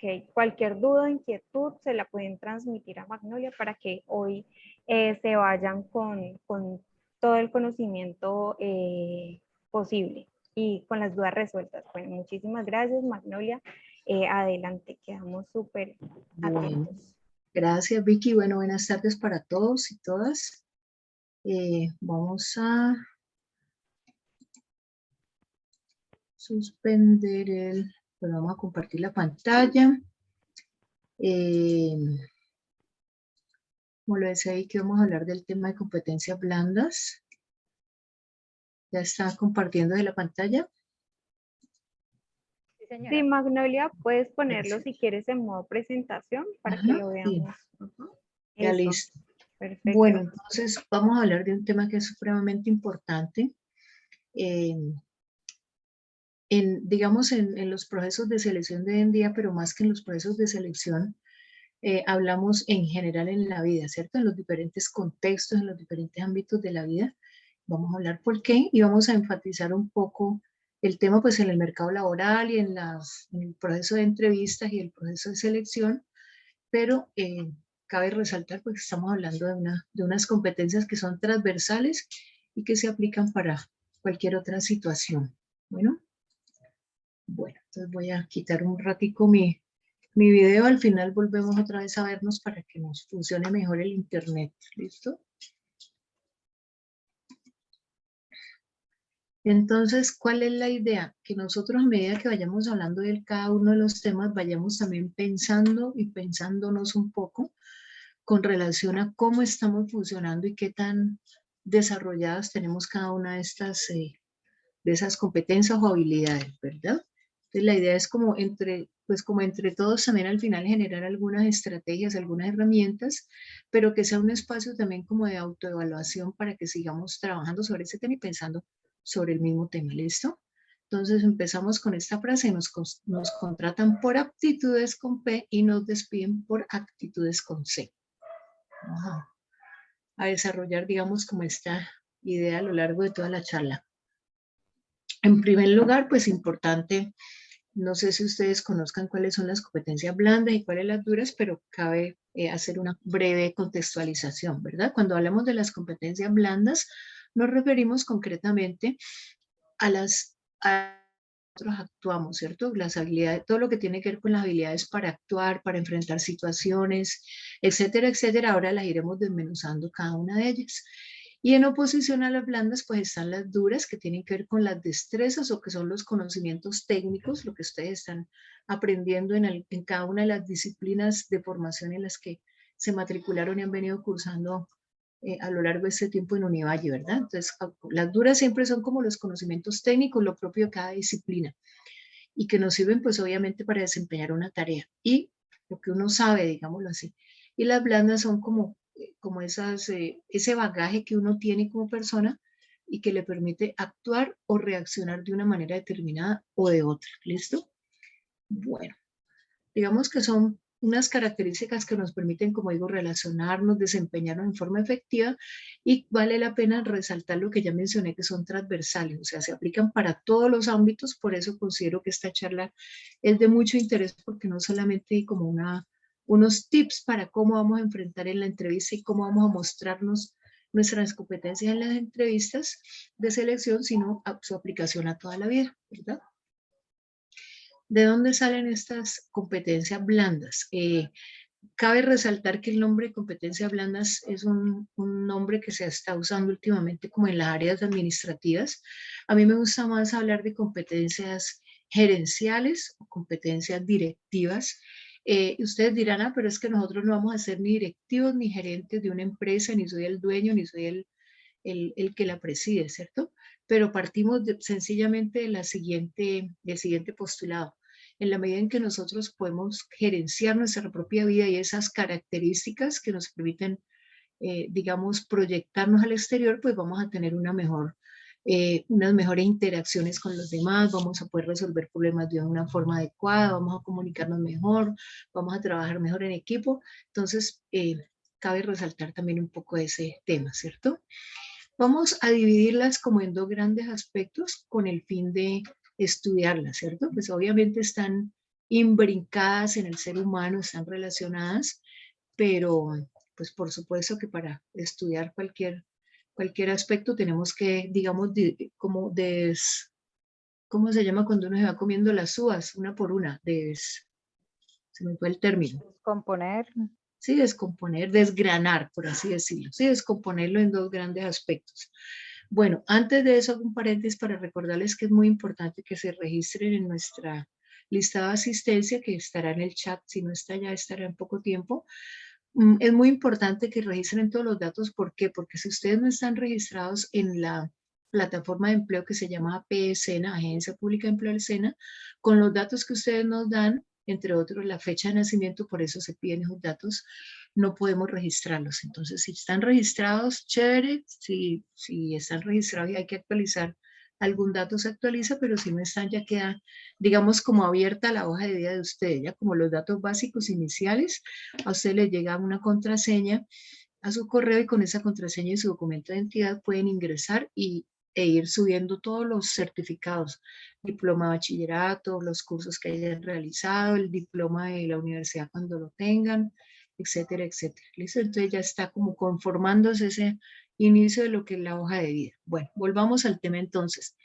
Ok, cualquier duda o inquietud se la pueden transmitir a Magnolia para que hoy se vayan con todo el conocimiento posible y con las dudas resueltas. Bueno, muchísimas gracias, Magnolia. Adelante, quedamos súper Bueno, atentos. gracias Vicky. Bueno, buenas tardes para todos y todas. Vamos a suspender pues vamos a compartir la pantalla. Como lo decía Vicky, vamos a hablar del tema de competencias blandas. ¿Ya está compartiendo de la pantalla? Sí, señora. Sí, Magnolia, puedes ponerlo Gracias. si quieres en modo presentación para que Ajá, lo sí, veamos. Ajá. ya Eso, listo. Bueno, perfecto. entonces vamos a hablar de un tema que es supremamente importante. Digamos, en los procesos de selección de hoy en día, pero más que en los procesos de selección, hablamos en general en la vida, ¿cierto? En los diferentes contextos, en los diferentes ámbitos de la vida. Vamos a hablar por qué y vamos a enfatizar un poco el tema pues en el mercado laboral y en el proceso de entrevistas y el proceso de selección, pero cabe resaltar pues que estamos hablando de unas competencias que son transversales y que se aplican para cualquier otra situación. Bueno, entonces voy a quitar un ratico mi video, al final volvemos otra vez a vernos para que nos funcione mejor el internet, ¿listo? Entonces, ¿cuál es la idea? Que nosotros a medida que vayamos hablando de cada uno de los temas, vayamos también pensando y pensándonos un poco con relación a cómo estamos funcionando y qué tan desarrolladas tenemos cada una de esas competencias o habilidades, ¿verdad? Entonces la idea es como entre todos también al final generar algunas estrategias, algunas herramientas, pero que sea un espacio también como de autoevaluación para que sigamos trabajando sobre ese tema y pensando sobre el mismo tema, ¿listo? Entonces empezamos con esta frase, nos contratan por aptitudes con P y nos despiden por actitudes con C. Vamos a desarrollar, digamos, como esta idea a lo largo de toda la charla. En primer lugar, pues importante, no sé si ustedes conozcan cuáles son las competencias blandas y cuáles las duras, pero cabe hacer una breve contextualización, ¿verdad? Cuando hablamos de las competencias blandas, nos referimos concretamente a nosotros actuamos, ¿cierto? Las habilidades, todo lo que tiene que ver con las habilidades para actuar, para enfrentar situaciones, etcétera, etcétera. Ahora las iremos desmenuzando cada una de ellas. Y en oposición a las blandas, pues están las duras, que tienen que ver con las destrezas o que son los conocimientos técnicos, lo que ustedes están aprendiendo en cada una de las disciplinas de formación en las que se matricularon y han venido cursando a lo largo de este tiempo en Univalle, ¿verdad? Entonces, las duras siempre son como los conocimientos técnicos, lo propio de cada disciplina, y que nos sirven pues obviamente para desempeñar una tarea, y lo que uno sabe, digámoslo así. Y las blandas son como ese bagaje que uno tiene como persona y que le permite actuar o reaccionar de una manera determinada o de otra, ¿listo? Bueno, digamos que son unas características que nos permiten, como digo, relacionarnos, desempeñarnos en forma efectiva, y vale la pena resaltar lo que ya mencioné, que son transversales, o sea, se aplican para todos los ámbitos. Por eso considero que esta charla es de mucho interés, porque no solamente hay como unos tips para cómo vamos a enfrentar en la entrevista y cómo vamos a mostrarnos nuestras competencias en las entrevistas de selección, sino su aplicación a toda la vida, ¿verdad? ¿De dónde salen estas competencias blandas? Cabe resaltar que el nombre de competencias blandas es un nombre que se está usando últimamente como en las áreas administrativas. A mí me gusta más hablar de competencias gerenciales o competencias directivas. Ustedes dirán, pero es que nosotros no vamos a ser ni directivos ni gerentes de una empresa, ni soy el dueño, ni soy el que la preside, ¿cierto? Pero partimos sencillamente del siguiente postulado. En la medida en que nosotros podemos gerenciar nuestra propia vida y esas características que nos permiten, digamos, proyectarnos al exterior, pues vamos a tener unas mejores interacciones con los demás, vamos a poder resolver problemas de una forma adecuada, vamos a comunicarnos mejor, vamos a trabajar mejor en equipo. Entonces, cabe resaltar también un poco ese tema, ¿cierto? Vamos a dividirlas como en dos grandes aspectos con el fin de estudiarlas, ¿cierto? Pues obviamente están imbrincadas en el ser humano, están relacionadas, pero pues por supuesto que para estudiar cualquier aspecto tenemos que, digamos, ¿cómo se llama cuando uno se va comiendo las uvas una por una? Se me fue el término. Componer. Sí, descomponer, desgranar, por así decirlo. Sí, descomponerlo en dos grandes aspectos. Bueno, antes de eso hago un paréntesis para recordarles que es muy importante que se registren en nuestra lista de asistencia, que estará en el chat, si no está ya estará en poco tiempo. Es muy importante que registren todos los datos. ¿Por qué? Porque si ustedes no están registrados en la plataforma de empleo que se llama APSENA, Agencia Pública de Empleo del SENA, con los datos que ustedes nos dan, entre otros la fecha de nacimiento, por eso se piden esos datos, no podemos registrarlos. Entonces, si están registrados, chévere. Si están registrados y hay que actualizar algún dato, se actualiza, pero si no están, ya queda, digamos, como abierta la hoja de vida de ustedes, ya como los datos básicos iniciales. A usted le llega una contraseña a su correo y con esa contraseña y su documento de identidad pueden ingresar e ir subiendo todos los certificados, diploma de bachillerato, los cursos que hayan realizado, el diploma de la universidad cuando lo tengan, etcétera, etcétera. ¿Listo? Entonces ya está como conformándose ese inicio de lo que es la hoja de vida. Bueno, volvamos al tema entonces.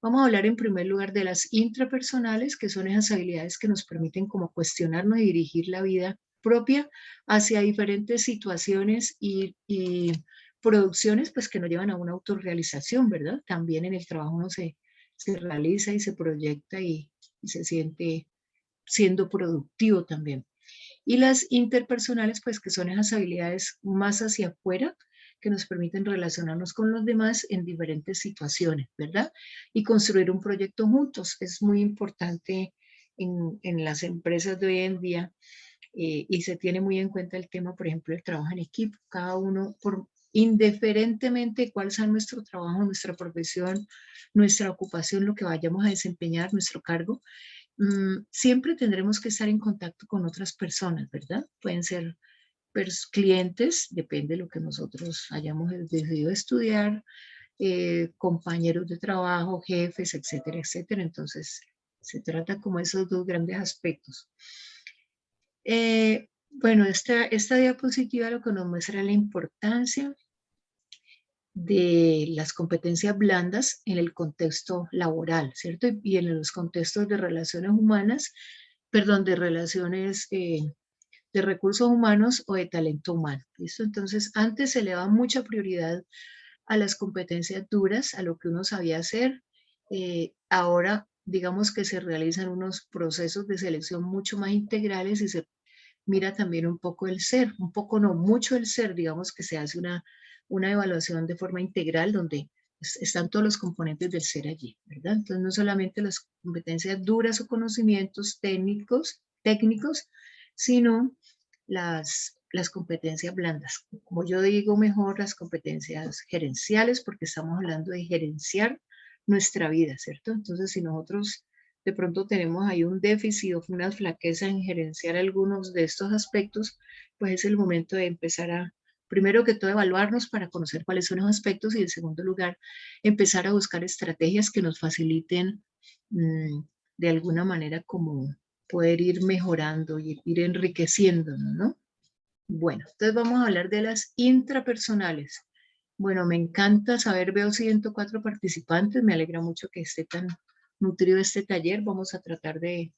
Vamos a hablar en primer lugar de las intrapersonales, que son esas habilidades que nos permiten como cuestionarnos y dirigir la vida propia hacia diferentes situaciones y producciones pues que nos llevan a una autorrealización, ¿verdad? También en el trabajo uno se realiza y se proyecta y se siente siendo productivo también. Y las interpersonales, pues que son esas habilidades más hacia afuera, que nos permiten relacionarnos con los demás en diferentes situaciones, ¿verdad? Y construir un proyecto juntos. Es muy importante en las empresas de hoy en día y se tiene muy en cuenta el tema, por ejemplo, el trabajo en equipo. Cada uno, indiferentemente de cuál sea nuestro trabajo, nuestra profesión, nuestra ocupación, lo que vayamos a desempeñar, nuestro cargo, siempre tendremos que estar en contacto con otras personas, ¿verdad? Pueden ser clientes, depende de lo que nosotros hayamos decidido estudiar, compañeros de trabajo, jefes, etcétera, etcétera. Entonces, se trata como esos dos grandes aspectos. Bueno, esta diapositiva lo que nos muestra es la importancia de las competencias blandas en el contexto laboral, ¿cierto? Y en los contextos de relaciones humanas, perdón, de relaciones de recursos humanos o de talento humano, ¿listo? Entonces, antes se le daba mucha prioridad a las competencias duras, a lo que uno sabía hacer. Ahora, digamos que se realizan unos procesos de selección mucho más integrales y se mira también un poco el ser, un poco no, mucho el ser, digamos que se hace una evaluación de forma integral donde están todos los componentes del ser allí, ¿verdad? Entonces no solamente las competencias duras o conocimientos técnicos, sino las competencias blandas. Como yo digo mejor, las competencias gerenciales, porque estamos hablando de gerenciar nuestra vida, ¿cierto? Entonces, si nosotros de pronto tenemos ahí un déficit o una flaqueza en gerenciar algunos de estos aspectos, pues es el momento de empezar a, primero que todo, evaluarnos para conocer cuáles son los aspectos y en segundo lugar, empezar a buscar estrategias que nos faciliten de alguna manera como poder ir mejorando y ir enriqueciéndonos, ¿no? Bueno, entonces vamos a hablar de las intrapersonales. Bueno, me encanta saber, veo 104 participantes, me alegra mucho que esté tan nutrido este taller. Vamos a tratar de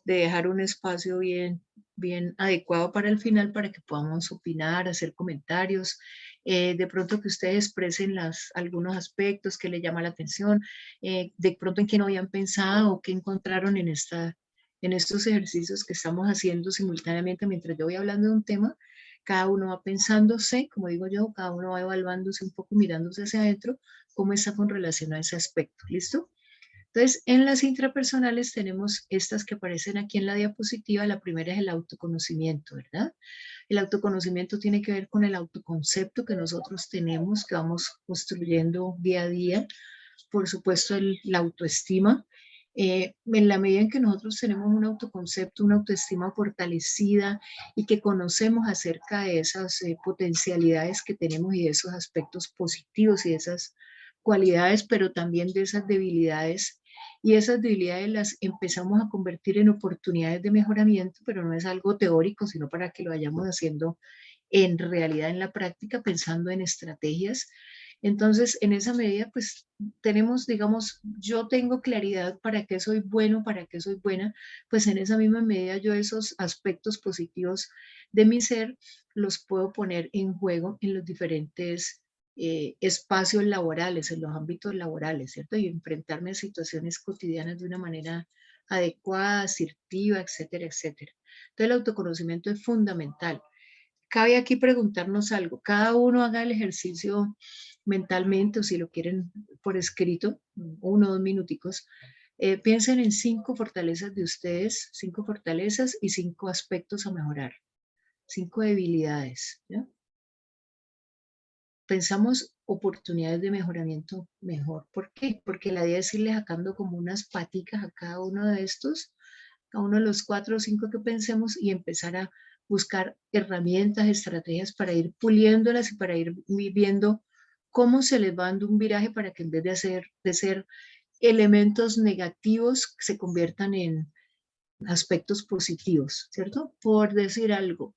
dejar un espacio bien adecuado para el final para que podamos opinar, hacer comentarios, de pronto que ustedes expresen algunos aspectos que les llama la atención, de pronto en qué no habían pensado o qué encontraron en estos ejercicios que estamos haciendo simultáneamente mientras yo voy hablando de un tema. Cada uno va pensándose, como digo yo, cada uno va evaluándose un poco, mirándose hacia adentro, cómo está con relación a ese aspecto. ¿Listo? Entonces, en las intrapersonales tenemos estas que aparecen aquí en la diapositiva. La primera es el autoconocimiento, ¿verdad? El autoconocimiento tiene que ver con el autoconcepto que nosotros tenemos, que vamos construyendo día a día. Por supuesto, la autoestima. En la medida en que nosotros tenemos un autoconcepto, una autoestima fortalecida y que conocemos acerca de esas potencialidades que tenemos y de esos aspectos positivos y de esas cualidades, pero también de esas debilidades, y esas debilidades las empezamos a convertir en oportunidades de mejoramiento, pero no es algo teórico, sino para que lo vayamos haciendo en realidad en la práctica, pensando en estrategias. Entonces, en esa medida, pues tenemos, digamos, yo tengo claridad para qué soy bueno, para qué soy buena, pues en esa misma medida yo esos aspectos positivos de mi ser los puedo poner en juego en los diferentes espacios laborales, en los ámbitos laborales, ¿cierto? Y enfrentarme a situaciones cotidianas de una manera adecuada, asertiva, etcétera, etcétera. Entonces el autoconocimiento es fundamental. Cabe aquí preguntarnos algo. Cada uno haga el ejercicio mentalmente o si lo quieren por escrito, 1 o 2 minuticos. Piensen en 5 fortalezas de ustedes, 5 fortalezas y 5 aspectos a mejorar, 5 debilidades. ¿Ya? Pensamos oportunidades de mejoramiento mejor. ¿Por qué? Porque la idea es irle sacando como unas paticas a cada uno de estos, a uno de los 4 o 5 que pensemos y empezar a buscar herramientas, estrategias para ir puliéndolas y para ir viendo cómo se les va dando un viraje para que en vez de ser elementos negativos se conviertan en aspectos positivos, ¿cierto? Por decir algo,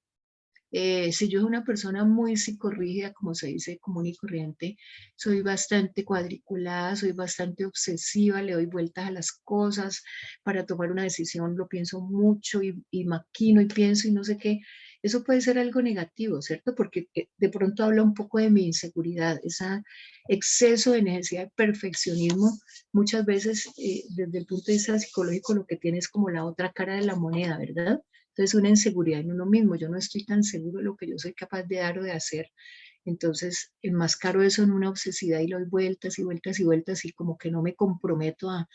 si yo soy una persona muy psicorrígida, como se dice, común y corriente, soy bastante cuadriculada, soy bastante obsesiva, le doy vueltas a las cosas, para tomar una decisión lo pienso mucho y maquino y pienso y no sé qué. Eso puede ser algo negativo, ¿cierto? Porque de pronto habla un poco de mi inseguridad, ese exceso de necesidad de perfeccionismo, muchas veces desde el punto de vista psicológico lo que tiene es como la otra cara de la moneda, ¿verdad? Entonces, una inseguridad en uno mismo. Yo no estoy tan seguro de lo que yo soy capaz de dar o de hacer. Entonces, enmascaro eso en una obsesividad y le doy vueltas y vueltas y vueltas y como que no me comprometo a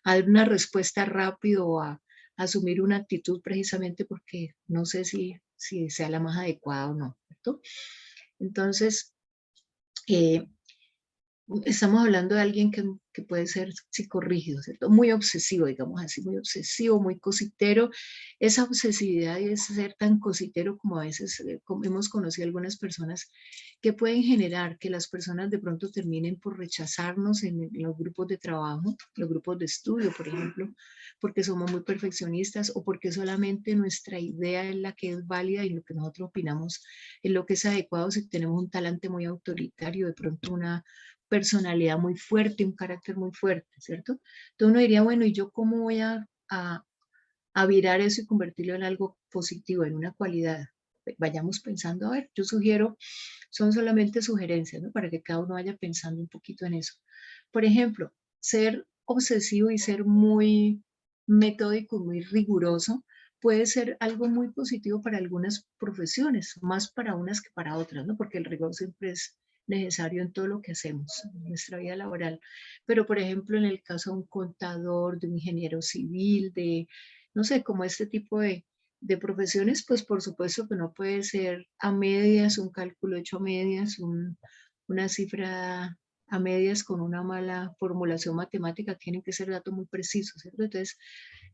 dar una respuesta rápido o a asumir una actitud precisamente porque no sé si sea la más adecuada o no, ¿cierto? Entonces, eh, estamos hablando de alguien que puede ser psicorrígido, ¿cierto? Muy obsesivo, digamos así, muy obsesivo, muy cositero. Esa obsesividad y ese ser tan cositero como a veces como hemos conocido algunas personas que pueden generar que las personas de pronto terminen por rechazarnos en los grupos de trabajo, los grupos de estudio, por ejemplo, porque somos muy perfeccionistas o porque solamente nuestra idea es la que es válida y lo que nosotros opinamos es lo que es adecuado si tenemos un talante muy autoritario, de pronto una personalidad muy fuerte, un carácter muy fuerte, ¿cierto? Entonces uno diría, bueno, ¿y yo cómo voy a virar eso y convertirlo en algo positivo, en una cualidad? Vayamos pensando, a ver, yo sugiero, son solamente sugerencias, ¿no? Para que cada uno vaya pensando un poquito en eso. Por ejemplo, ser obsesivo y ser muy metódico, muy riguroso, puede ser algo muy positivo para algunas profesiones, más para unas que para otras, ¿no? Porque el rigor siempre es necesario en todo lo que hacemos en nuestra vida laboral. Pero, por ejemplo, en el caso de un contador, de un ingeniero civil, de, no sé, como este tipo de profesiones, pues por supuesto que no puede ser a medias, un cálculo hecho a medias, una cifra a medias con una mala formulación matemática, tienen que ser datos muy precisos, ¿cierto? Entonces,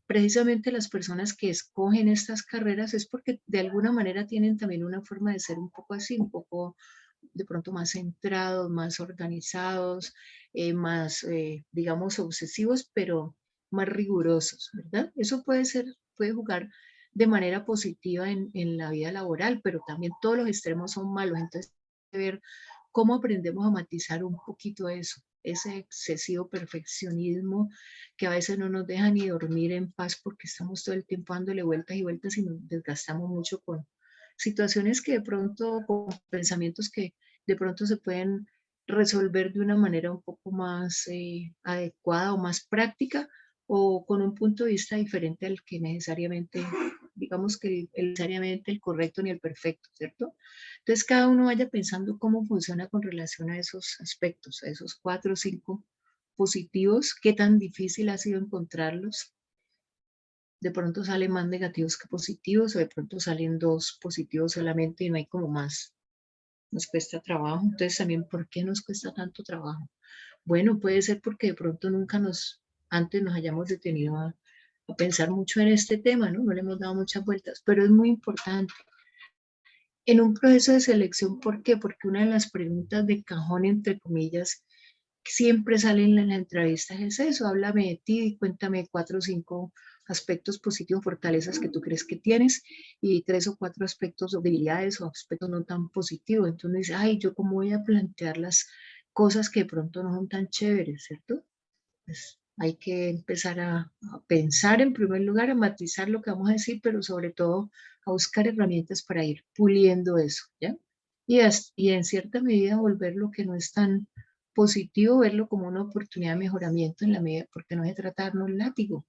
precisamente las personas que escogen estas carreras es porque de alguna manera tienen también una forma de ser un poco así, un poco de pronto más centrados, más organizados, más, digamos, obsesivos, pero más rigurosos, ¿verdad? Eso puede ser, puede jugar de manera positiva en la vida laboral, pero también todos los extremos son malos. Entonces, hay que ver cómo aprendemos a matizar un poquito eso, ese excesivo perfeccionismo que a veces no nos deja ni dormir en paz porque estamos todo el tiempo dándole vueltas y vueltas y nos desgastamos mucho con situaciones que de pronto, con pensamientos que de pronto se pueden resolver de una manera un poco más adecuada o más práctica o con un punto de vista diferente al que necesariamente, digamos que necesariamente el correcto ni el perfecto, ¿cierto? Entonces cada uno vaya pensando cómo funciona con relación a esos aspectos, a esos 4 o 5 positivos, qué tan difícil ha sido encontrarlos. De pronto salen más negativos que positivos o de pronto salen 2 positivos solamente y no hay como más. Nos cuesta trabajo. Entonces también, ¿por qué nos cuesta tanto trabajo? Bueno, puede ser porque de pronto nunca antes nos hayamos detenido a pensar mucho en este tema, ¿no? No le hemos dado muchas vueltas, pero es muy importante. En un proceso de selección, ¿por qué? Porque una de las preguntas de cajón, entre comillas, siempre sale en las entrevistas es eso, háblame de ti, cuéntame 4 o 5 aspectos positivos, fortalezas que tú crees que tienes y 3 o 4 aspectos o debilidades o aspectos no tan positivos. Entonces dice, ay, ¿yo cómo voy a plantear las cosas que de pronto no son tan chéveres, ¿cierto? Pues hay que empezar a pensar en primer lugar, a matizar lo que vamos a decir, pero sobre todo a buscar herramientas para ir puliendo eso, ¿ya? Y en cierta medida volver lo que no es tan positivo, verlo como una oportunidad de mejoramiento en la medida, porque no es de tratarnos látigo,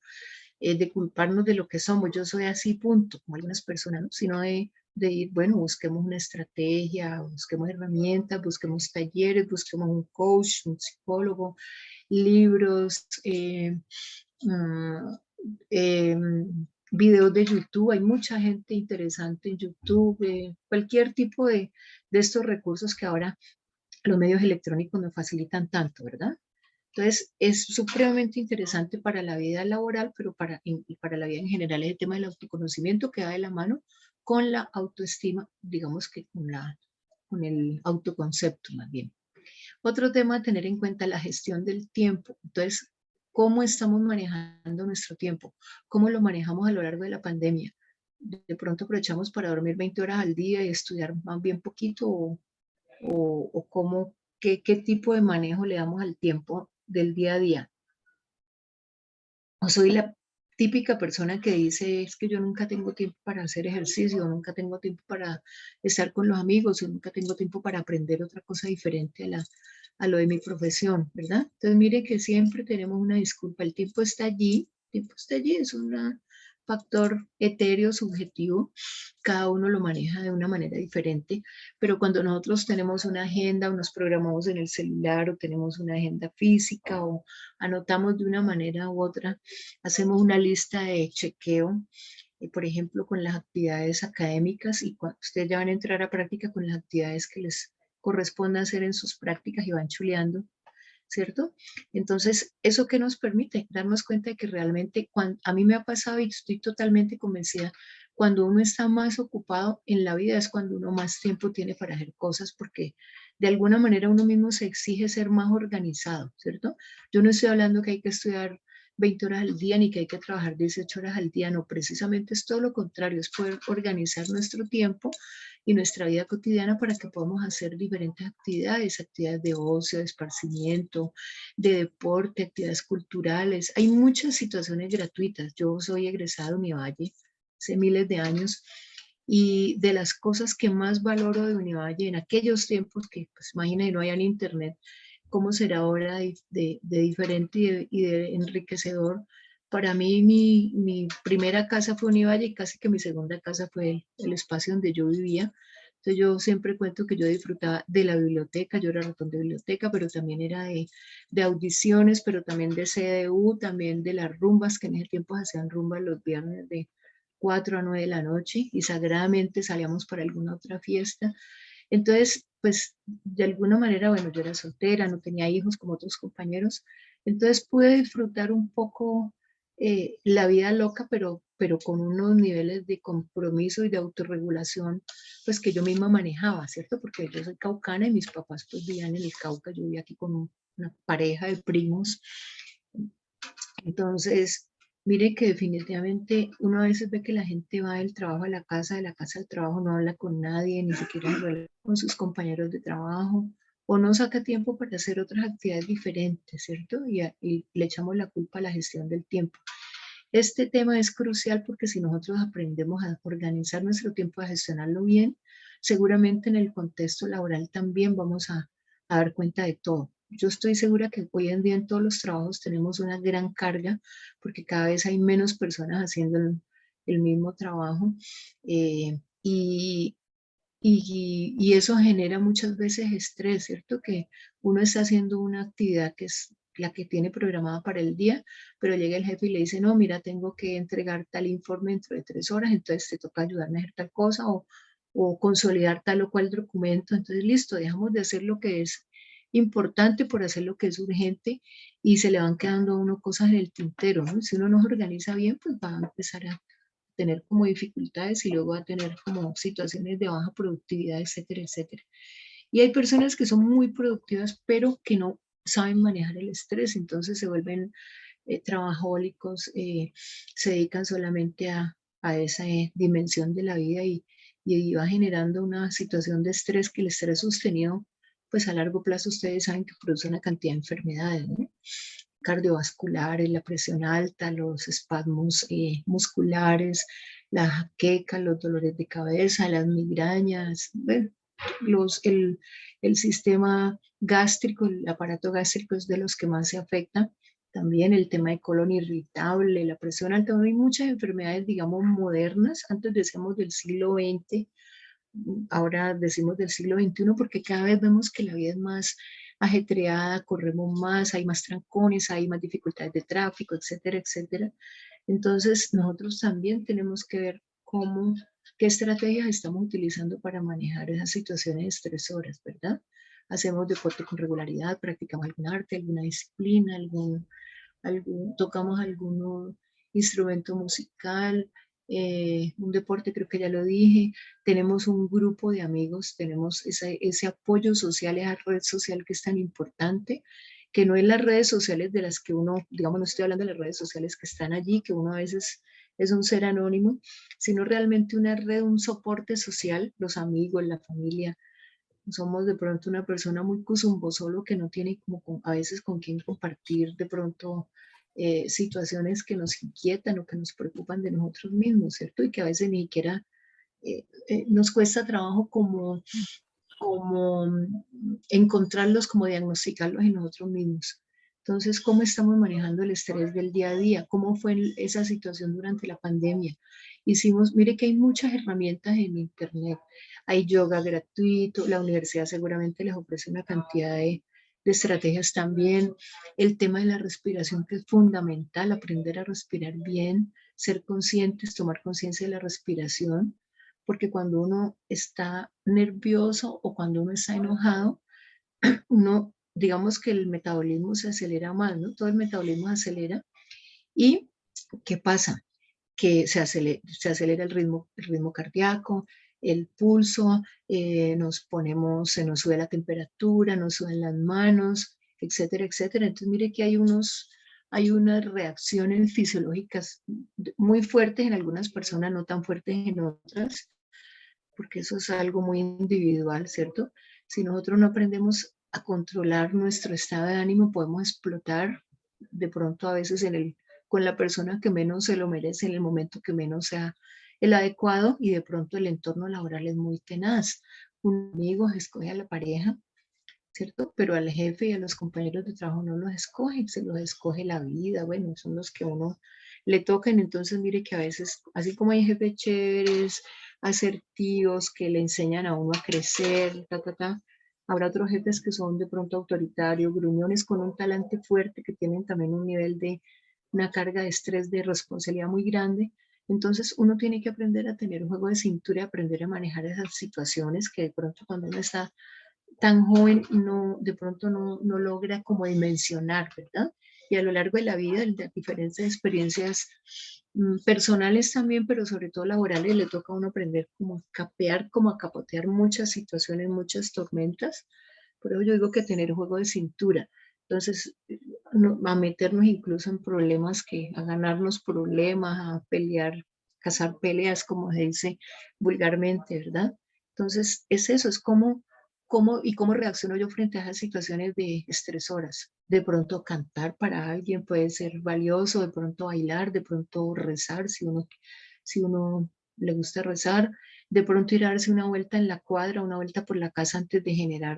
de culparnos de lo que somos, yo soy así, punto, como algunas personas, ¿no? Sino de ir, bueno, busquemos una estrategia, busquemos herramientas, busquemos talleres, busquemos un coach, un psicólogo, libros, uh, eh, videos de YouTube, hay mucha gente interesante en YouTube, cualquier tipo de estos recursos que ahora los medios electrónicos nos facilitan tanto, ¿verdad? Entonces, es supremamente interesante para la vida laboral, pero y para la vida en general, el tema del autoconocimiento que va de la mano con la autoestima, digamos que con el autoconcepto más bien. Otro tema a tener en cuenta, la gestión del tiempo. Entonces, ¿cómo estamos manejando nuestro tiempo? ¿Cómo lo manejamos a lo largo de la pandemia? De pronto aprovechamos para dormir 20 horas al día y estudiar más bien poquito o cómo, qué tipo de manejo le damos al tiempo del día a día. O soy la típica persona que dice, es que yo nunca tengo tiempo para hacer ejercicio, nunca tengo tiempo para estar con los amigos, o nunca tengo tiempo para aprender otra cosa diferente a lo de mi profesión, ¿verdad? Entonces mire que siempre tenemos una disculpa, el tiempo está allí, es un factor etéreo, subjetivo, cada uno lo maneja de una manera diferente, pero cuando nosotros tenemos una agenda o nos programamos en el celular o tenemos una agenda física o anotamos de una manera u otra, hacemos una lista de chequeo, por ejemplo, con las actividades académicas y cuando ustedes ya van a entrar a práctica con las actividades que les corresponde hacer en sus prácticas y van chuleando, ¿cierto? Entonces, ¿eso qué nos permite? Darnos cuenta de que realmente, a mí me ha pasado y estoy totalmente convencida, cuando uno está más ocupado en la vida es cuando uno más tiempo tiene para hacer cosas, porque de alguna manera uno mismo se exige ser más organizado, ¿cierto? Yo no estoy hablando que hay que estudiar 20 horas al día ni que hay que trabajar 18 horas al día, no, precisamente es todo lo contrario, es poder organizar nuestro tiempo y nuestra vida cotidiana para que podamos hacer diferentes actividades, actividades de ocio, de esparcimiento, de deporte, actividades culturales. Hay muchas situaciones gratuitas. Yo soy egresada de Univalle hace miles de años y de las cosas que más valoro de Univalle en aquellos tiempos que, pues imagínate, no había ni internet, cómo será ahora de diferente y de enriquecedor. Para mí, mi primera casa fue Univalle y casi que mi segunda casa fue el espacio donde yo vivía. Entonces yo siempre cuento que yo disfrutaba de la biblioteca, yo era ratón de biblioteca, pero también era de audiciones, pero también de CDU, también de las rumbas, que en ese tiempo se hacían rumbas los viernes de 4 a 9 de la noche y sagradamente salíamos para alguna otra fiesta. Entonces, pues de alguna manera, bueno, yo era soltera, no tenía hijos como otros compañeros, entonces pude disfrutar un poco la vida loca, pero con unos niveles de compromiso y de autorregulación, pues que yo misma manejaba, ¿cierto? Porque yo soy caucana y mis papás pues vivían en el Cauca, yo vivía aquí con una pareja de primos. Entonces, mire que definitivamente uno a veces ve que la gente va del trabajo a la casa, de la casa al trabajo, no habla con nadie, ni siquiera habla con sus compañeros de trabajo, o no saca tiempo para hacer otras actividades diferentes, ¿cierto? Y le echamos la culpa a la gestión del tiempo. Este tema es crucial porque si nosotros aprendemos a organizar nuestro tiempo, a gestionarlo bien, seguramente en el contexto laboral también vamos a dar cuenta de todo. Yo estoy segura que hoy en día en todos los trabajos tenemos una gran carga porque cada vez hay menos personas haciendo el mismo trabajo y, y eso genera muchas veces estrés, ¿cierto? Que uno está haciendo una actividad que es la que tiene programada para el día, pero llega el jefe y le dice, no, mira, tengo que entregar tal informe dentro de 3 horas, entonces te toca ayudarme a hacer tal cosa o consolidar tal o cual documento. Entonces, listo, dejamos de hacer lo que es importante por hacer lo que es urgente y se le van quedando a uno cosas en el tintero, ¿no? Si uno no se organiza bien, pues va a empezar a tener como dificultades y luego va a tener como situaciones de baja productividad, etcétera, etcétera. Y hay personas que son muy productivas, pero que no saben manejar el estrés, entonces se vuelven trabajólicos, se dedican solamente a esa dimensión de la vida y va generando una situación de estrés, que el estrés sostenido, pues a largo plazo ustedes saben que produce una cantidad de enfermedades, ¿no? Cardiovasculares, la presión alta, los espasmos musculares, la jaqueca, los dolores de cabeza, las migrañas, bueno, el sistema gástrico, el aparato gástrico es de los que más se afecta. También el tema de colon irritable, la presión alta, hay muchas enfermedades, digamos, modernas. Antes decíamos del siglo XX, ahora decimos del siglo XXI, porque cada vez vemos que la vida es más ajetreada, corremos más, hay más trancones, hay más dificultades de tráfico, etcétera, etcétera. Entonces, nosotros también tenemos que ver qué estrategias estamos utilizando para manejar esas situaciones estresoras, ¿verdad? Hacemos deporte con regularidad, practicamos algún arte, alguna disciplina, tocamos algún instrumento musical, un deporte, creo que ya lo dije, tenemos un grupo de amigos, tenemos ese apoyo social, esa red social que es tan importante, que no es las redes sociales de las que uno, digamos, no estoy hablando de las redes sociales que están allí, que uno a veces es un ser anónimo, sino realmente una red, un soporte social, los amigos, la familia. Somos de pronto una persona muy cusumbo solo, que no tiene como a veces con quién compartir de pronto situaciones que nos inquietan o que nos preocupan de nosotros mismos, ¿cierto? Y que a veces ni siquiera nos cuesta trabajo como encontrarlos, como diagnosticarlos en nosotros mismos. Entonces, ¿cómo estamos manejando el estrés del día a día? ¿Cómo fue esa situación durante la pandemia? Mire que hay muchas herramientas en Internet. Hay yoga gratuito, la universidad seguramente les ofrece una cantidad de estrategias también. El tema de la respiración, que es fundamental, aprender a respirar bien, ser conscientes, tomar conciencia de la respiración, porque cuando uno está nervioso o cuando uno está enojado, uno, digamos que el metabolismo se acelera más, ¿no? Todo el metabolismo se acelera. ¿Y qué pasa? Que se acelera el ritmo cardíaco, el pulso, se nos sube la temperatura, nos suben las manos, etcétera, etcétera. Entonces, mire que hay unas reacciones fisiológicas muy fuertes en algunas personas, no tan fuertes en otras, porque eso es algo muy individual, ¿cierto? Si nosotros no aprendemos a controlar nuestro estado de ánimo, podemos explotar de pronto a veces con la persona que menos se lo merece, en el momento que menos sea el adecuado, y de pronto el entorno laboral es muy tenaz. Un amigo escoge a la pareja, ¿cierto? Pero al jefe y a los compañeros de trabajo no los escoge, se los escoge la vida, bueno, son los que a uno le tocan. Entonces, mire que a veces, así como hay jefes chéveres, asertivos, que le enseñan a uno a crecer, habrá otros jefes que son de pronto autoritarios, gruñones, con un talante fuerte, que tienen también un nivel de una carga de estrés, de responsabilidad muy grande. Entonces, uno tiene que aprender a tener un juego de cintura y aprender a manejar esas situaciones que de pronto cuando uno está tan joven no, de pronto no logra como dimensionar, ¿verdad? Y a lo largo de la vida, de diferentes experiencias personales también, pero sobre todo laborales, le toca a uno aprender como a capear, como a capotear muchas situaciones, muchas tormentas. Por eso yo digo que tener juego de cintura. Entonces, a meternos incluso en problemas, a ganarnos problemas, a pelear, cazar peleas, como se dice vulgarmente, ¿verdad? Entonces, es eso, es cómo reacciono yo frente a esas situaciones de estresoras. De pronto cantar para alguien puede ser valioso, de pronto bailar, de pronto rezar, si uno le gusta rezar, de pronto ir a darse una vuelta en la cuadra, una vuelta por la casa antes de generar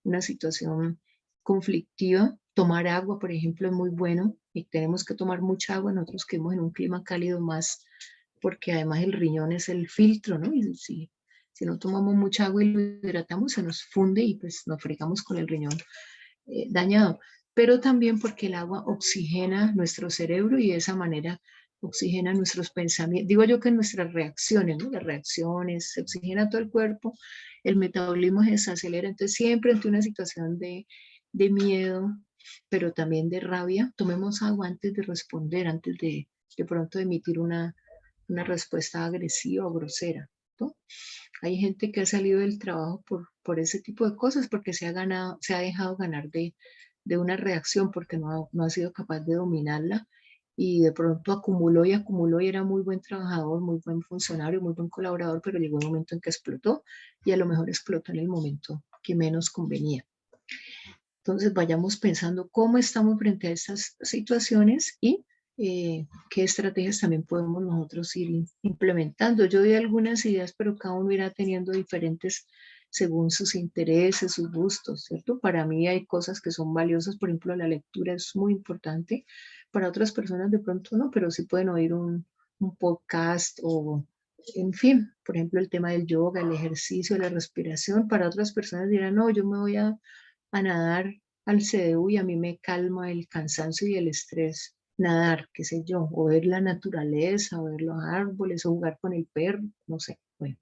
una situación conflictiva. Tomar agua, por ejemplo, es muy bueno, y tenemos que tomar mucha agua nosotros que vivimos en un clima cálido más, porque además el riñón es el filtro, ¿no? Y si no tomamos mucha agua y lo hidratamos, se nos funde y pues nos fregamos con el riñón dañado. Pero también porque el agua oxigena nuestro cerebro y de esa manera oxigena nuestros pensamientos. Digo yo que nuestras reacciones, ¿no? Las reacciones, se oxigena todo el cuerpo, el metabolismo se desacelera. Entonces, siempre ante una situación de miedo, pero también de rabia, tomemos agua antes de responder, antes de pronto emitir una respuesta agresiva o grosera, ¿no? Hay gente que ha salido del trabajo por ese tipo de cosas, porque se ha dejado ganar de de una reacción porque no ha sido capaz de dominarla y de pronto acumuló y acumuló y era muy buen trabajador, muy buen funcionario, muy buen colaborador, pero llegó un momento en que explotó y a lo mejor explotó en el momento que menos convenía. Entonces vayamos pensando cómo estamos frente a estas situaciones y qué estrategias también podemos nosotros ir implementando. Yo doy algunas ideas, pero cada uno irá teniendo diferentes según sus intereses, sus gustos, ¿cierto? Para mí hay cosas que son valiosas, por ejemplo, la lectura es muy importante. Para otras personas de pronto no, pero sí pueden oír un podcast o, en fin, por ejemplo, el tema del yoga, el ejercicio, la respiración. Para otras personas dirán, no, yo me voy a nadar al CDU y a mí me calma el cansancio y el estrés nadar, qué sé yo, o ver la naturaleza, o ver los árboles, o jugar con el perro, no sé. Bueno.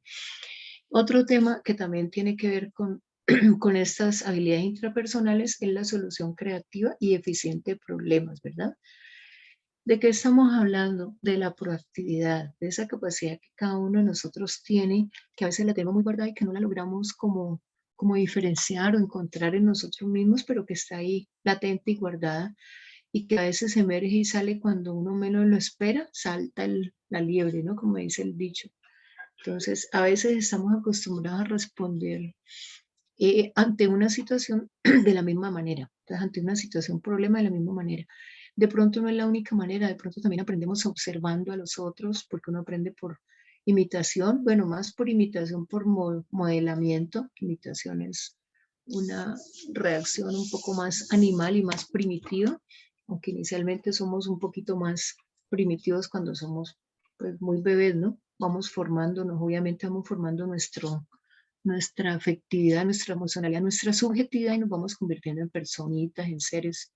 Otro tema que también tiene que ver con, con estas habilidades intrapersonales es la solución creativa y eficiente de problemas, ¿verdad? ¿De qué estamos hablando? De la proactividad, de esa capacidad que cada uno de nosotros tiene, que a veces la tenemos muy guardada y que no la logramos como diferenciar o encontrar en nosotros mismos, pero que está ahí latente y guardada y que a veces emerge y sale cuando uno menos lo espera, salta la liebre, ¿no? Como dice el dicho. Entonces, a veces estamos acostumbrados a responder ante una situación de la misma manera, entonces, ante una situación, problema de la misma manera. De pronto no es la única manera, de pronto también aprendemos observando a los otros, porque uno aprende por imitación, bueno, más por imitación, por modelamiento. Imitación es una reacción un poco más animal y más primitiva, aunque inicialmente somos un poquito más primitivos cuando somos pues, muy bebés, ¿no? Vamos formándonos, obviamente vamos formando nuestra afectividad, nuestra emocionalidad, nuestra subjetividad y nos vamos convirtiendo en personitas, en seres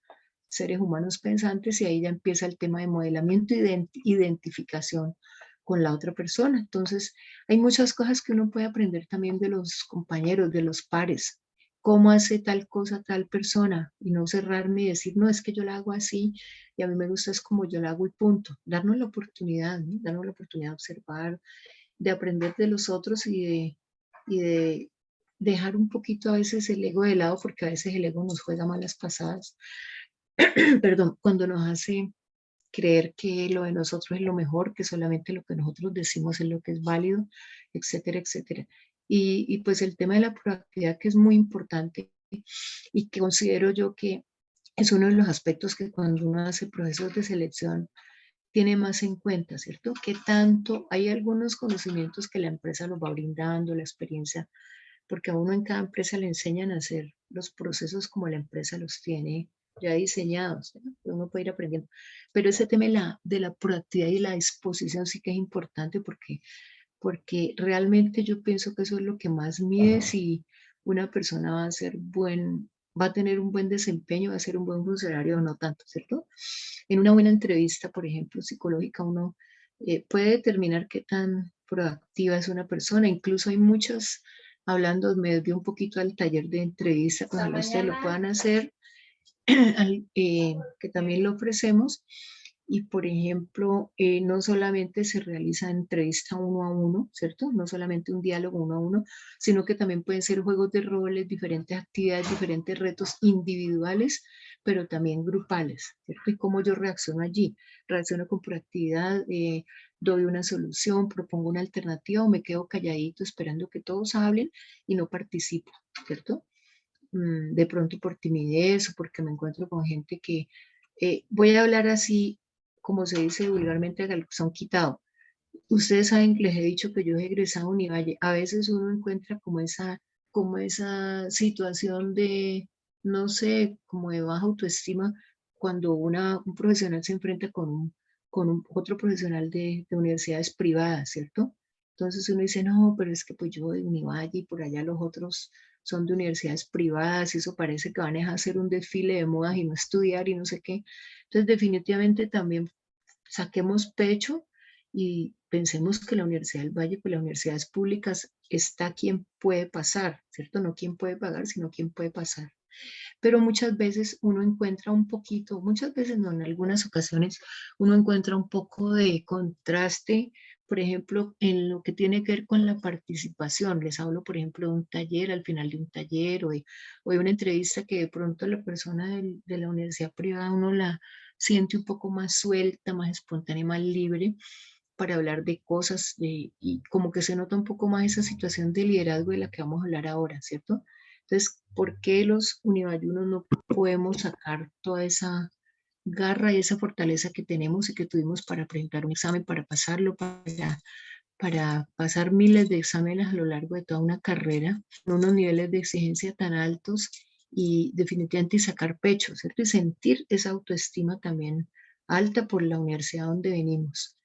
humanos pensantes y ahí ya empieza el tema de modelamiento y de identificación con la otra persona. Entonces, hay muchas cosas que uno puede aprender también de los compañeros, de los pares. Cómo hace tal cosa tal persona y no cerrarme y decir, no, es que yo la hago así y a mí me gusta es como yo la hago y punto. Darnos la oportunidad, ¿no? Darnos la oportunidad de observar, de aprender de los otros y de dejar un poquito a veces el ego de lado, porque a veces el ego nos juega malas pasadas, perdón, cuando nos hace creer que lo de nosotros es lo mejor, que solamente lo que nosotros decimos es lo que es válido, etcétera, etcétera. Y pues el tema de la proactividad que es muy importante y que considero yo que es uno de los aspectos que cuando uno hace procesos de selección tiene más en cuenta, ¿cierto? Que tanto hay algunos conocimientos que la empresa los va brindando, la experiencia, porque a uno en cada empresa le enseñan a hacer los procesos como la empresa los tiene ya diseñados, ¿no? Uno puede ir aprendiendo. Pero ese tema de la proactividad y la disposición sí que es importante porque realmente yo pienso que eso es lo que más mide si una persona va a tener un buen desempeño, va a ser un buen funcionario o no tanto, ¿cierto? En una buena entrevista, por ejemplo, psicológica, uno puede determinar qué tan proactiva es una persona. Incluso hay muchas, hablando, me desvío un poquito al taller de entrevista, cuando ustedes lo puedan hacer, que también lo ofrecemos. Y, por ejemplo, no solamente se realiza entrevista uno a uno, ¿cierto? No solamente un diálogo uno a uno, sino que también pueden ser juegos de roles, diferentes actividades, diferentes retos individuales, pero también grupales, ¿cierto? Y cómo yo reacciono allí. Reacciono con proactividad, doy una solución, propongo una alternativa o me quedo calladito esperando que todos hablen y no participo, ¿cierto? De pronto por timidez o porque me encuentro con gente que voy a hablar así, como se dice vulgarmente, son quitado. Ustedes saben que les he dicho que yo he egresado a Univalle. A veces uno encuentra como esa situación de, no sé, como de baja autoestima cuando un profesional se enfrenta con otro profesional de universidades privadas, ¿cierto? Entonces uno dice, no, pero es que pues yo de Univalle y por allá los otros son de universidades privadas y eso parece que van a hacer un desfile de modas y no estudiar y no sé qué. Entonces definitivamente también saquemos pecho y pensemos que la Universidad del Valle, pues las universidades públicas, está quien puede pasar, ¿cierto? No quien puede pagar, sino quien puede pasar. pero muchas veces uno encuentra un poquito, muchas veces no, en algunas ocasiones uno encuentra un poco de contraste, por ejemplo, en lo que tiene que ver con la participación. Les hablo, por ejemplo, de un taller, al final de un taller o de una entrevista que de pronto la persona de la universidad privada uno la siente un poco más suelta, más espontánea, más libre para hablar de cosas y como que se nota un poco más esa situación de liderazgo de la que vamos a hablar ahora, ¿cierto? Entonces, ¿por qué los univallunos no podemos sacar toda esa garra y esa fortaleza que tenemos y que tuvimos para presentar un examen, para pasarlo, para pasar miles de exámenes a lo largo de toda una carrera, con unos niveles de exigencia tan altos y definitivamente sacar pecho, ¿cierto? Y sentir esa autoestima también alta por la universidad donde venimos.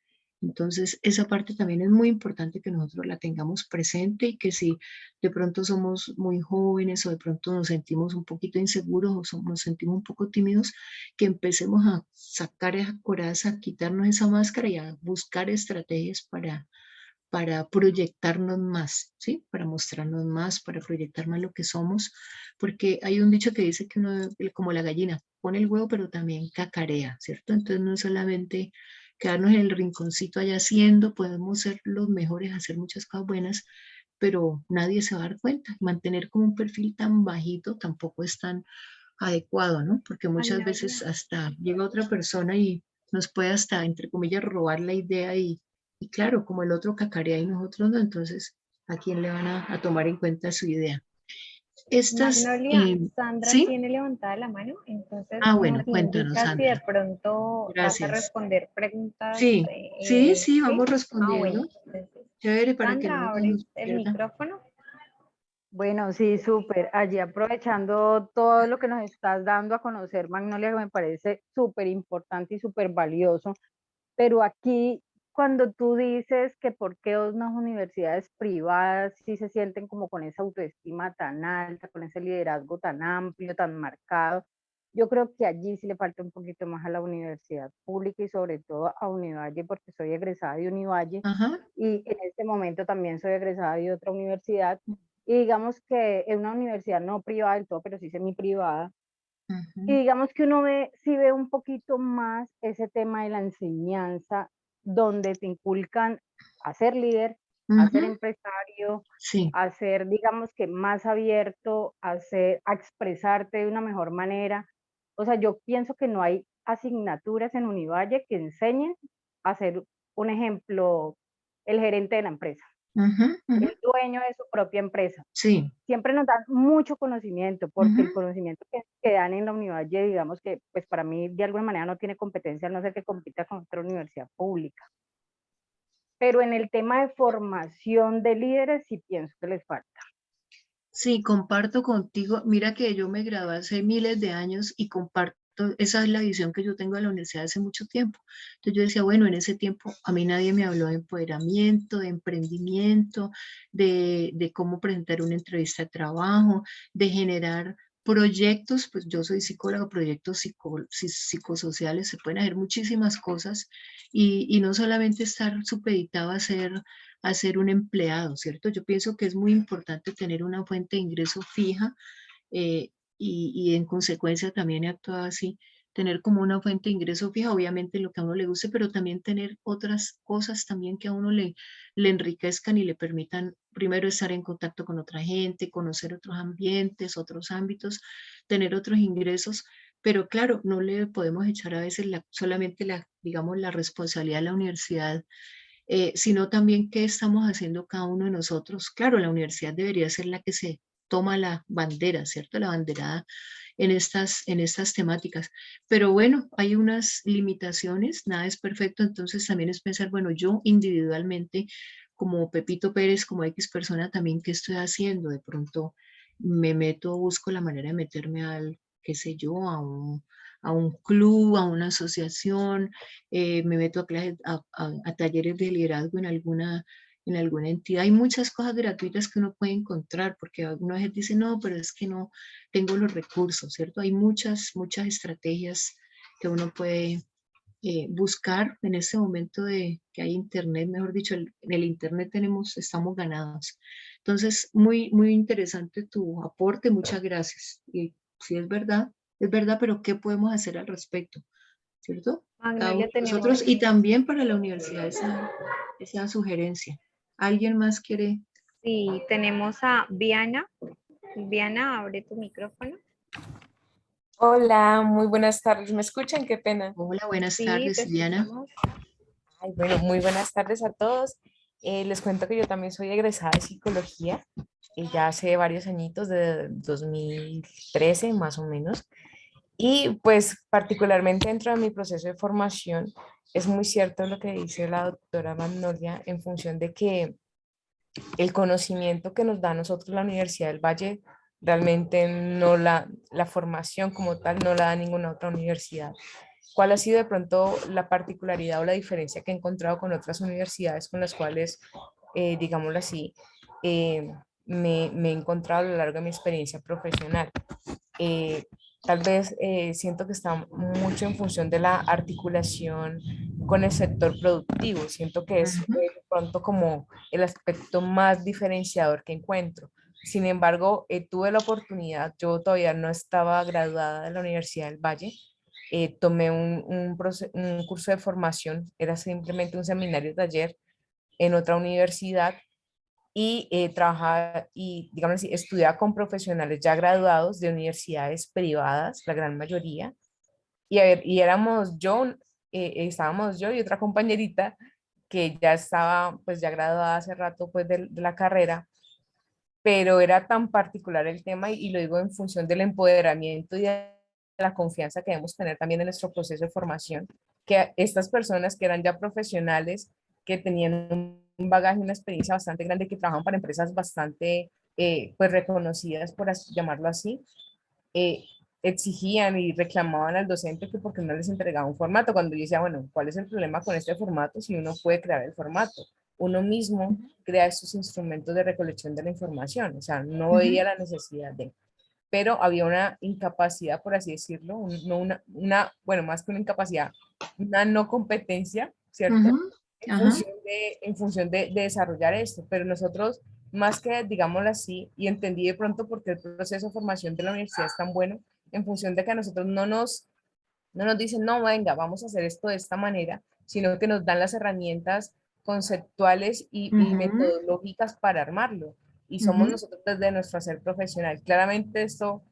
Entonces, esa parte también es muy importante que nosotros la tengamos presente y que si de pronto somos muy jóvenes o de pronto nos sentimos un poquito inseguros o nos sentimos un poco tímidos, que empecemos a sacar esa coraza, a quitarnos esa máscara y a buscar estrategias para proyectarnos más, ¿sí? Para mostrarnos más, para proyectar más lo que somos, porque hay un dicho que dice que uno, como la gallina, pone el huevo, pero también cacarea, ¿cierto? Entonces no es solamente quedarnos en el rinconcito allá haciendo, podemos ser los mejores, hacer muchas cosas buenas, pero nadie se va a dar cuenta. Mantener como un perfil tan bajito tampoco es tan adecuado, ¿no? Porque muchas veces Magnolia. hasta llega otra persona y nos puede hasta, entre comillas, robar la idea y claro, como el otro cacarea y nosotros no, entonces, ¿a quién le van a tomar en cuenta su idea? Estas, Magnolia, Sandra ¿sí? tiene levantada la mano, entonces Ah, nos bueno, cuéntanos, indica si de Sandra. pronto vas a Gracias. responder preguntas. Sí, sí, sí, ¿Sí? vamos Ah, bueno, respondiendo. entonces, Chévere, para que Sandra, no se abres nos el pierda. micrófono. Bueno, sí, súper. Allí aprovechando todo lo que nos estás dando a conocer, Magnolia, que me parece súper importante y súper valioso. Pero aquí, cuando tú dices que por qué unas universidades privadas sí se sienten como con esa autoestima tan alta, con ese liderazgo tan amplio, tan marcado, yo creo que allí sí le falta un poquito más a la universidad pública y sobre todo a Univalle, porque soy egresada de Univalle Ajá. y en este momento también soy egresada de otra universidad. Y digamos que es una universidad no privada del todo, pero sí semi privada, y Ujú, digamos que uno ve, sí ve un poquito más ese tema de la enseñanza, donde te inculcan a ser líder, a ser ujú, empresario, sí, a ser, digamos que más abierto, a expresarte de una mejor manera. O sea, yo pienso que no hay asignaturas en Univalle que enseñen a ser, un ejemplo, el gerente de la empresa, ujú, ujú, el dueño de su propia empresa. sí, Siempre nos dan mucho conocimiento, porque ujú. el conocimiento que dan en la Univalle, digamos que, pues para mí de alguna manera no tiene competencia, a no ser que compita con otra universidad pública. Pero en el tema de formación de líderes sí pienso que les falta. Sí, comparto contigo. Mira que yo me gradué hace miles de años y comparto, esa es la visión que yo tengo de la universidad hace mucho tiempo. Entonces yo decía, bueno, en ese tiempo a mí nadie me habló de empoderamiento, de emprendimiento, de cómo presentar una entrevista de trabajo, de generar proyectos, pues yo soy psicóloga, proyectos psicosociales, se pueden hacer muchísimas cosas y no solamente estar supeditado a ser un empleado, ¿cierto? Yo pienso que es muy importante tener una fuente de ingreso fija eh, y en consecuencia también he actuado así, tener como una fuente de ingreso fija, obviamente lo que a uno le guste, pero también tener otras cosas también que a uno le enriquezcan y le permitan primero estar en contacto con otra gente, conocer otros ambientes, otros ámbitos, tener otros ingresos. Pero claro, no le podemos echar a veces solamente digamos, la responsabilidad de la universidad sino también qué estamos haciendo cada uno de nosotros. Claro, la universidad debería ser la que se toma la bandera, ¿cierto? La banderada en estas temáticas. Pero bueno, hay unas limitaciones, nada es perfecto, entonces también es pensar, bueno, yo individualmente, como Pepito Pérez, como X persona también, ¿qué estoy haciendo? De pronto me meto, busco la manera de meterme al, qué sé yo, a un club, a una asociación, me meto a, clases, a talleres de liderazgo en alguna entidad. Hay muchas cosas gratuitas que uno puede encontrar, porque alguna vez dice, no, pero es que no tengo los recursos, ¿cierto? Hay muchas estrategias que uno puede buscar en este momento de que hay internet, mejor dicho, en el internet estamos ganados. Entonces, muy interesante tu aporte, muchas gracias. Y sí es verdad, pero ¿qué podemos hacer al respecto? ¿Cierto? Cada uno Magnolia, de nosotros tenemos, y también para la universidad esa sugerencia. ¿Alguien más quiere? sí, tenemos a Viana. Viana, abre tu micrófono. Hola, muy buenas tardes. ¿Me escuchan? Qué pena. Hola, buenas Sí, te tardes, Diana. escuchamos. Ay, bueno, muy buenas tardes a todos. Les cuento que yo también soy egresada de psicología, ya hace varios añitos, de 2013 más o menos. Y pues particularmente dentro de mi proceso de formación, es muy cierto lo que dice la doctora Magnolia en función de que el conocimiento que nos da a nosotros la Universidad del Valle, realmente no la formación como tal no la da ninguna otra universidad. ¿Cuál ha sido de pronto la particularidad o la diferencia que he encontrado con otras universidades con las cuales, digámoslo así, eh, me he encontrado a lo largo de mi experiencia profesional? eh, Tal vez siento que está mucho en función de la articulación con el sector productivo. Siento que es Ujú, de pronto como el aspecto más diferenciador que encuentro. Sin embargo, tuve la oportunidad, yo todavía no estaba graduada de la Universidad del Valle, tomé un curso de formación, era simplemente un seminario taller en otra universidad y trabajaba y, digamos así, estudiaba con profesionales ya graduados de universidades privadas, la gran mayoría, y, a ver, y éramos yo, estábamos yo y otra compañerita que ya estaba pues ya graduada hace rato pues de la carrera, pero era tan particular el tema y lo digo en función del empoderamiento y de la confianza que debemos tener también en nuestro proceso de formación, que estas personas que eran ya profesionales, que tenían un bagaje, una experiencia bastante grande, que trabajan para empresas bastante pues reconocidas, por llamarlo así, eh, exigían y reclamaban al docente que porque no les entregaba un formato, cuando yo decía, bueno, ¿cuál es el problema con este formato si uno puede crear el formato? Uno mismo crea estos instrumentos de recolección de la información, o sea, no ujú, veía la necesidad de, pero había una incapacidad, por así decirlo, no bueno, más que una incapacidad, una no competencia, ¿cierto? ujú, ajá, En función de desarrollar esto, pero nosotros, más que, digámoslo así, y entendí de pronto por qué el proceso de formación de la universidad es tan bueno, en función de que a nosotros no nos dicen, no, venga, vamos a hacer esto de esta manera, sino que nos dan las herramientas conceptuales y ujú, metodológicas para armarlo. Y somos ujú. nosotros desde nuestro hacer profesional. Claramente esto,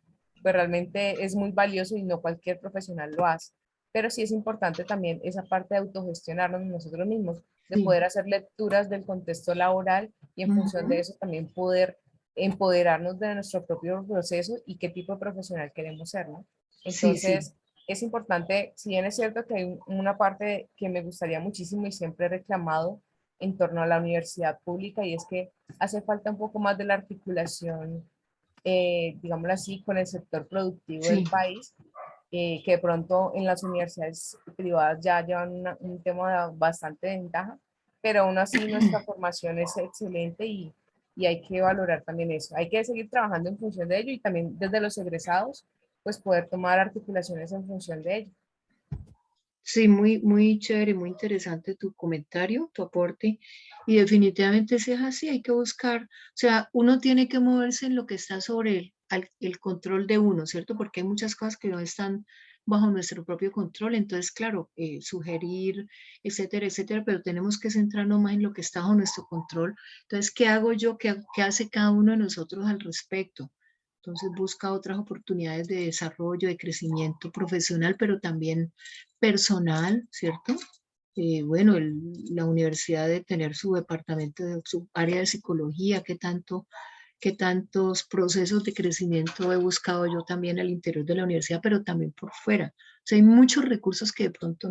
pues realmente es muy valioso y no cualquier profesional lo hace. Pero sí es importante también esa parte de autogestionarnos nosotros mismos, de Sí, poder hacer lecturas del contexto laboral y en función de ujú, eso también poder empoderarnos de nuestro propio proceso y qué tipo de profesional queremos ser, ¿no? sí, sí. Entonces, es importante, si bien es cierto que hay una parte que me gustaría muchísimo y siempre he reclamado en torno a la universidad pública, y es que hace falta un poco más de la articulación, digámoslo así, con el sector productivo del Sí, país, que de pronto en las universidades privadas ya llevan un tema de bastante ventaja, pero aún así nuestra formación es excelente y hay que valorar también eso. Hay que seguir trabajando en función de ello y también desde los egresados, pues poder tomar articulaciones en función de ello. sí, muy, muy chévere, muy interesante tu comentario, tu aporte. Y definitivamente si es así, hay que buscar, o sea, uno tiene que moverse en lo que está sobre el control de uno, ¿cierto? Porque hay muchas cosas que no están bajo nuestro propio control. Entonces, claro, sugerir, etcétera, etcétera, pero tenemos que centrarnos más en lo que está bajo nuestro control. Entonces, ¿qué hago yo? ¿Qué hace cada uno de nosotros al respecto? Entonces busca otras oportunidades de desarrollo, de crecimiento profesional, pero también personal, ¿cierto? Bueno, la universidad de tener su departamento, su área de psicología, qué tantos procesos de crecimiento he buscado yo también al interior de la universidad, pero también por fuera. O sea, hay muchos recursos que de pronto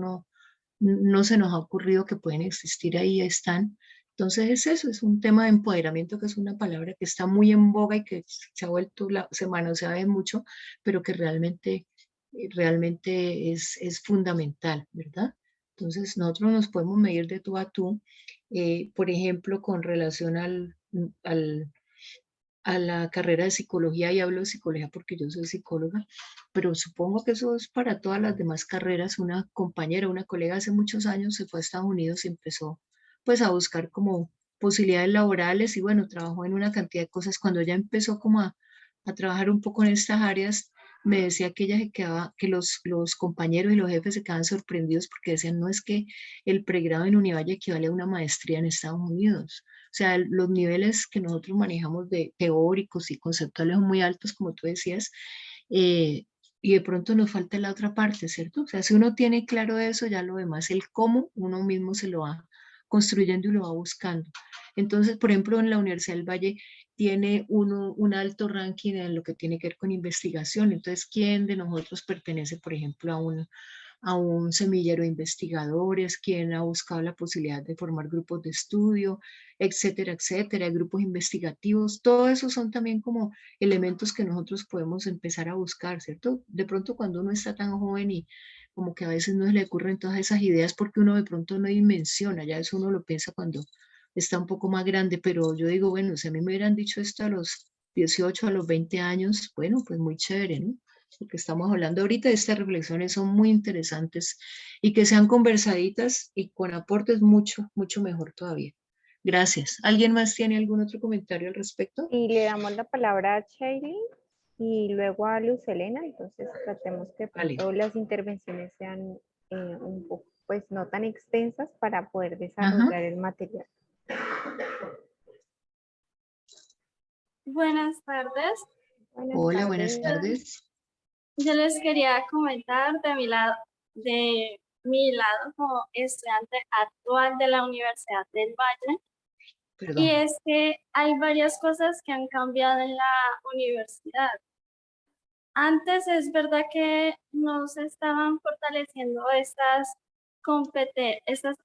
no se nos ha ocurrido que pueden existir ahí, están. Entonces es eso, es un tema de empoderamiento que es una palabra que está muy en boga y que se ha vuelto, se manoseada mucho, pero que realmente es fundamental, ¿verdad? Entonces nosotros nos podemos medir de tú a tú, por ejemplo, con relación al, a la carrera de psicología, y hablo de psicología porque yo soy psicóloga, pero supongo que eso es para todas las demás carreras. Una compañera, una colega hace muchos años se fue a Estados Unidos y empezó pues a buscar como posibilidades laborales y bueno, trabajó en una cantidad de cosas. Cuando ella empezó como a trabajar un poco en estas áreas, me decía que ella se quedaba, que los compañeros y los jefes se quedaban sorprendidos porque decían, no, es que el pregrado en Univalle equivale a una maestría en Estados Unidos. O sea, los niveles que nosotros manejamos de teóricos y conceptuales son muy altos, como tú decías, y de pronto nos falta la otra parte, ¿cierto? O sea, si uno tiene claro eso, ya lo demás, el cómo, uno mismo se lo va construyendo y lo va buscando. Entonces, por ejemplo, en la Universidad del Valle tiene un alto ranking en lo que tiene que ver con investigación. Entonces, ¿quién de nosotros pertenece, por ejemplo, a un semillero de investigadores? ¿Quién ha buscado la posibilidad de formar grupos de estudio, etcétera, etcétera, grupos investigativos? Todo eso son también como elementos que nosotros podemos empezar a buscar, ¿cierto? De pronto cuando uno está tan joven y como que a veces no se le ocurren todas esas ideas porque uno de pronto no dimensiona, ya eso uno lo piensa cuando está un poco más grande, pero yo digo, bueno, si a mí me hubieran dicho esto a los 18, a los 20 años, bueno, pues muy chévere, ¿no? Porque estamos hablando ahorita de estas reflexiones son muy interesantes y que sean conversaditas y con aportes mucho, mucho mejor todavía. Gracias. ¿Alguien más tiene algún otro comentario al respecto? Y le damos la palabra a Shailene y luego a Luz Helena, entonces tratemos que Vale. todas las intervenciones sean un poco, pues no tan extensas para poder desarrollar el material. Buenas tardes. Hola, buenas tardes. Yo les quería comentar de mi lado como estudiante actual de la Universidad del Valle. Perdón. Y es que hay varias cosas que han cambiado en la universidad. Antes es verdad que no se estaban fortaleciendo estas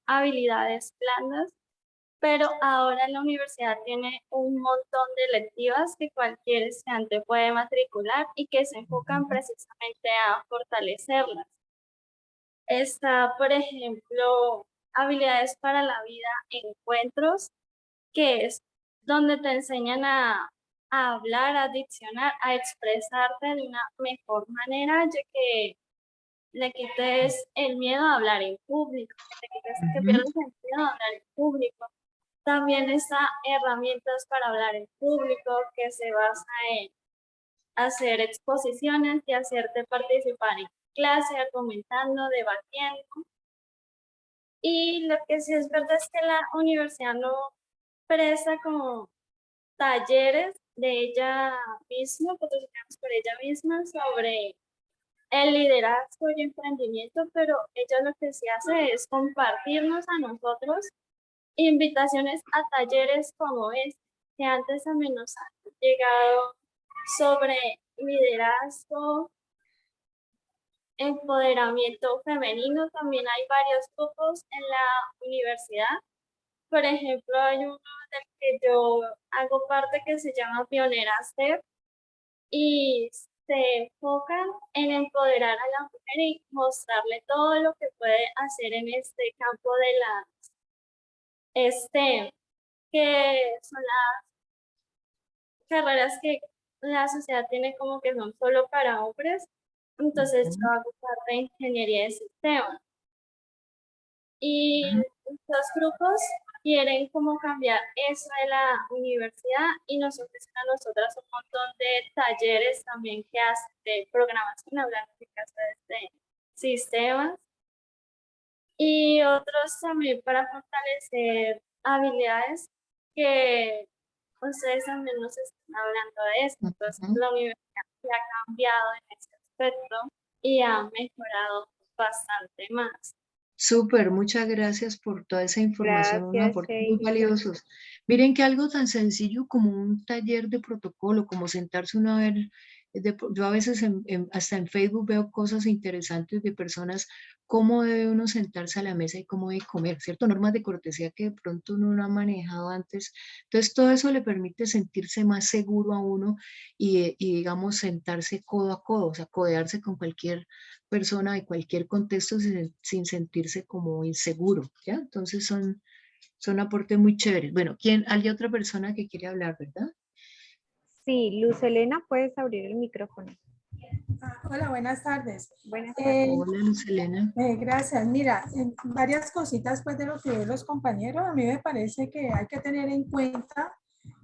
habilidades blandas, pero ahora la universidad tiene un montón de electivas que cualquier estudiante puede matricular y que se enfocan precisamente a fortalecerlas. Está, por ejemplo, habilidades para la vida, encuentros, que es donde te enseñan a hablar, a diccionar, a expresarte de una mejor manera, ya que le quites el miedo a hablar en público, que pierdas el miedo a hablar en público. También está herramientas para hablar en público, que se basa en hacer exposiciones y hacerte participar en clase, argumentando, debatiendo. Y lo que sí es verdad es que la universidad no presta como talleres de ella misma, patrocinados por ella misma, sobre el liderazgo y emprendimiento, pero ella lo que sí hace es compartirnos a nosotros invitaciones a talleres como este, que antes también nos han llegado sobre liderazgo, empoderamiento femenino. También hay varios grupos en la universidad. Por ejemplo, hay uno del que yo hago parte que se llama Pioneras TEP y se enfocan en empoderar a la mujer y mostrarle todo lo que puede hacer en este campo de la STEM, que son las carreras que la sociedad tiene como que son solo para hombres. Entonces yo hago parte de ingeniería de sistemas. Y estos grupos quieren como cambiar eso de la universidad y nos ofrecen a nosotras un montón de talleres también que hacen de programación, hablando de casos de sistemas, y otros también para fortalecer habilidades que ustedes también nos están hablando de eso. Entonces la universidad se ha cambiado en ese aspecto y ha mejorado bastante más. Súper, muchas gracias por toda esa información, unos Gracias, aportes muy Shailene. valiosos. Miren que algo tan sencillo como un taller de protocolo, como sentarse uno a ver, yo a veces hasta en Facebook veo cosas interesantes de personas, cómo debe uno sentarse a la mesa y cómo debe comer, ¿cierto? Normas de cortesía que de pronto uno no ha manejado antes. Entonces todo eso le permite sentirse más seguro a uno y digamos sentarse codo a codo, o sea, codearse con cualquier persona de cualquier contexto sin sentirse como inseguro, ¿ya? Entonces son aportes muy chéveres. Bueno, hay otra persona que quiere hablar, ¿verdad? Sí, Luz Helena, puedes abrir el micrófono. Hola, buenas tardes. Buenas tardes. Hola, Luz Helena. Gracias. Mira, varias cositas pues de lo que ven los compañeros. A mí me parece que hay que tener en cuenta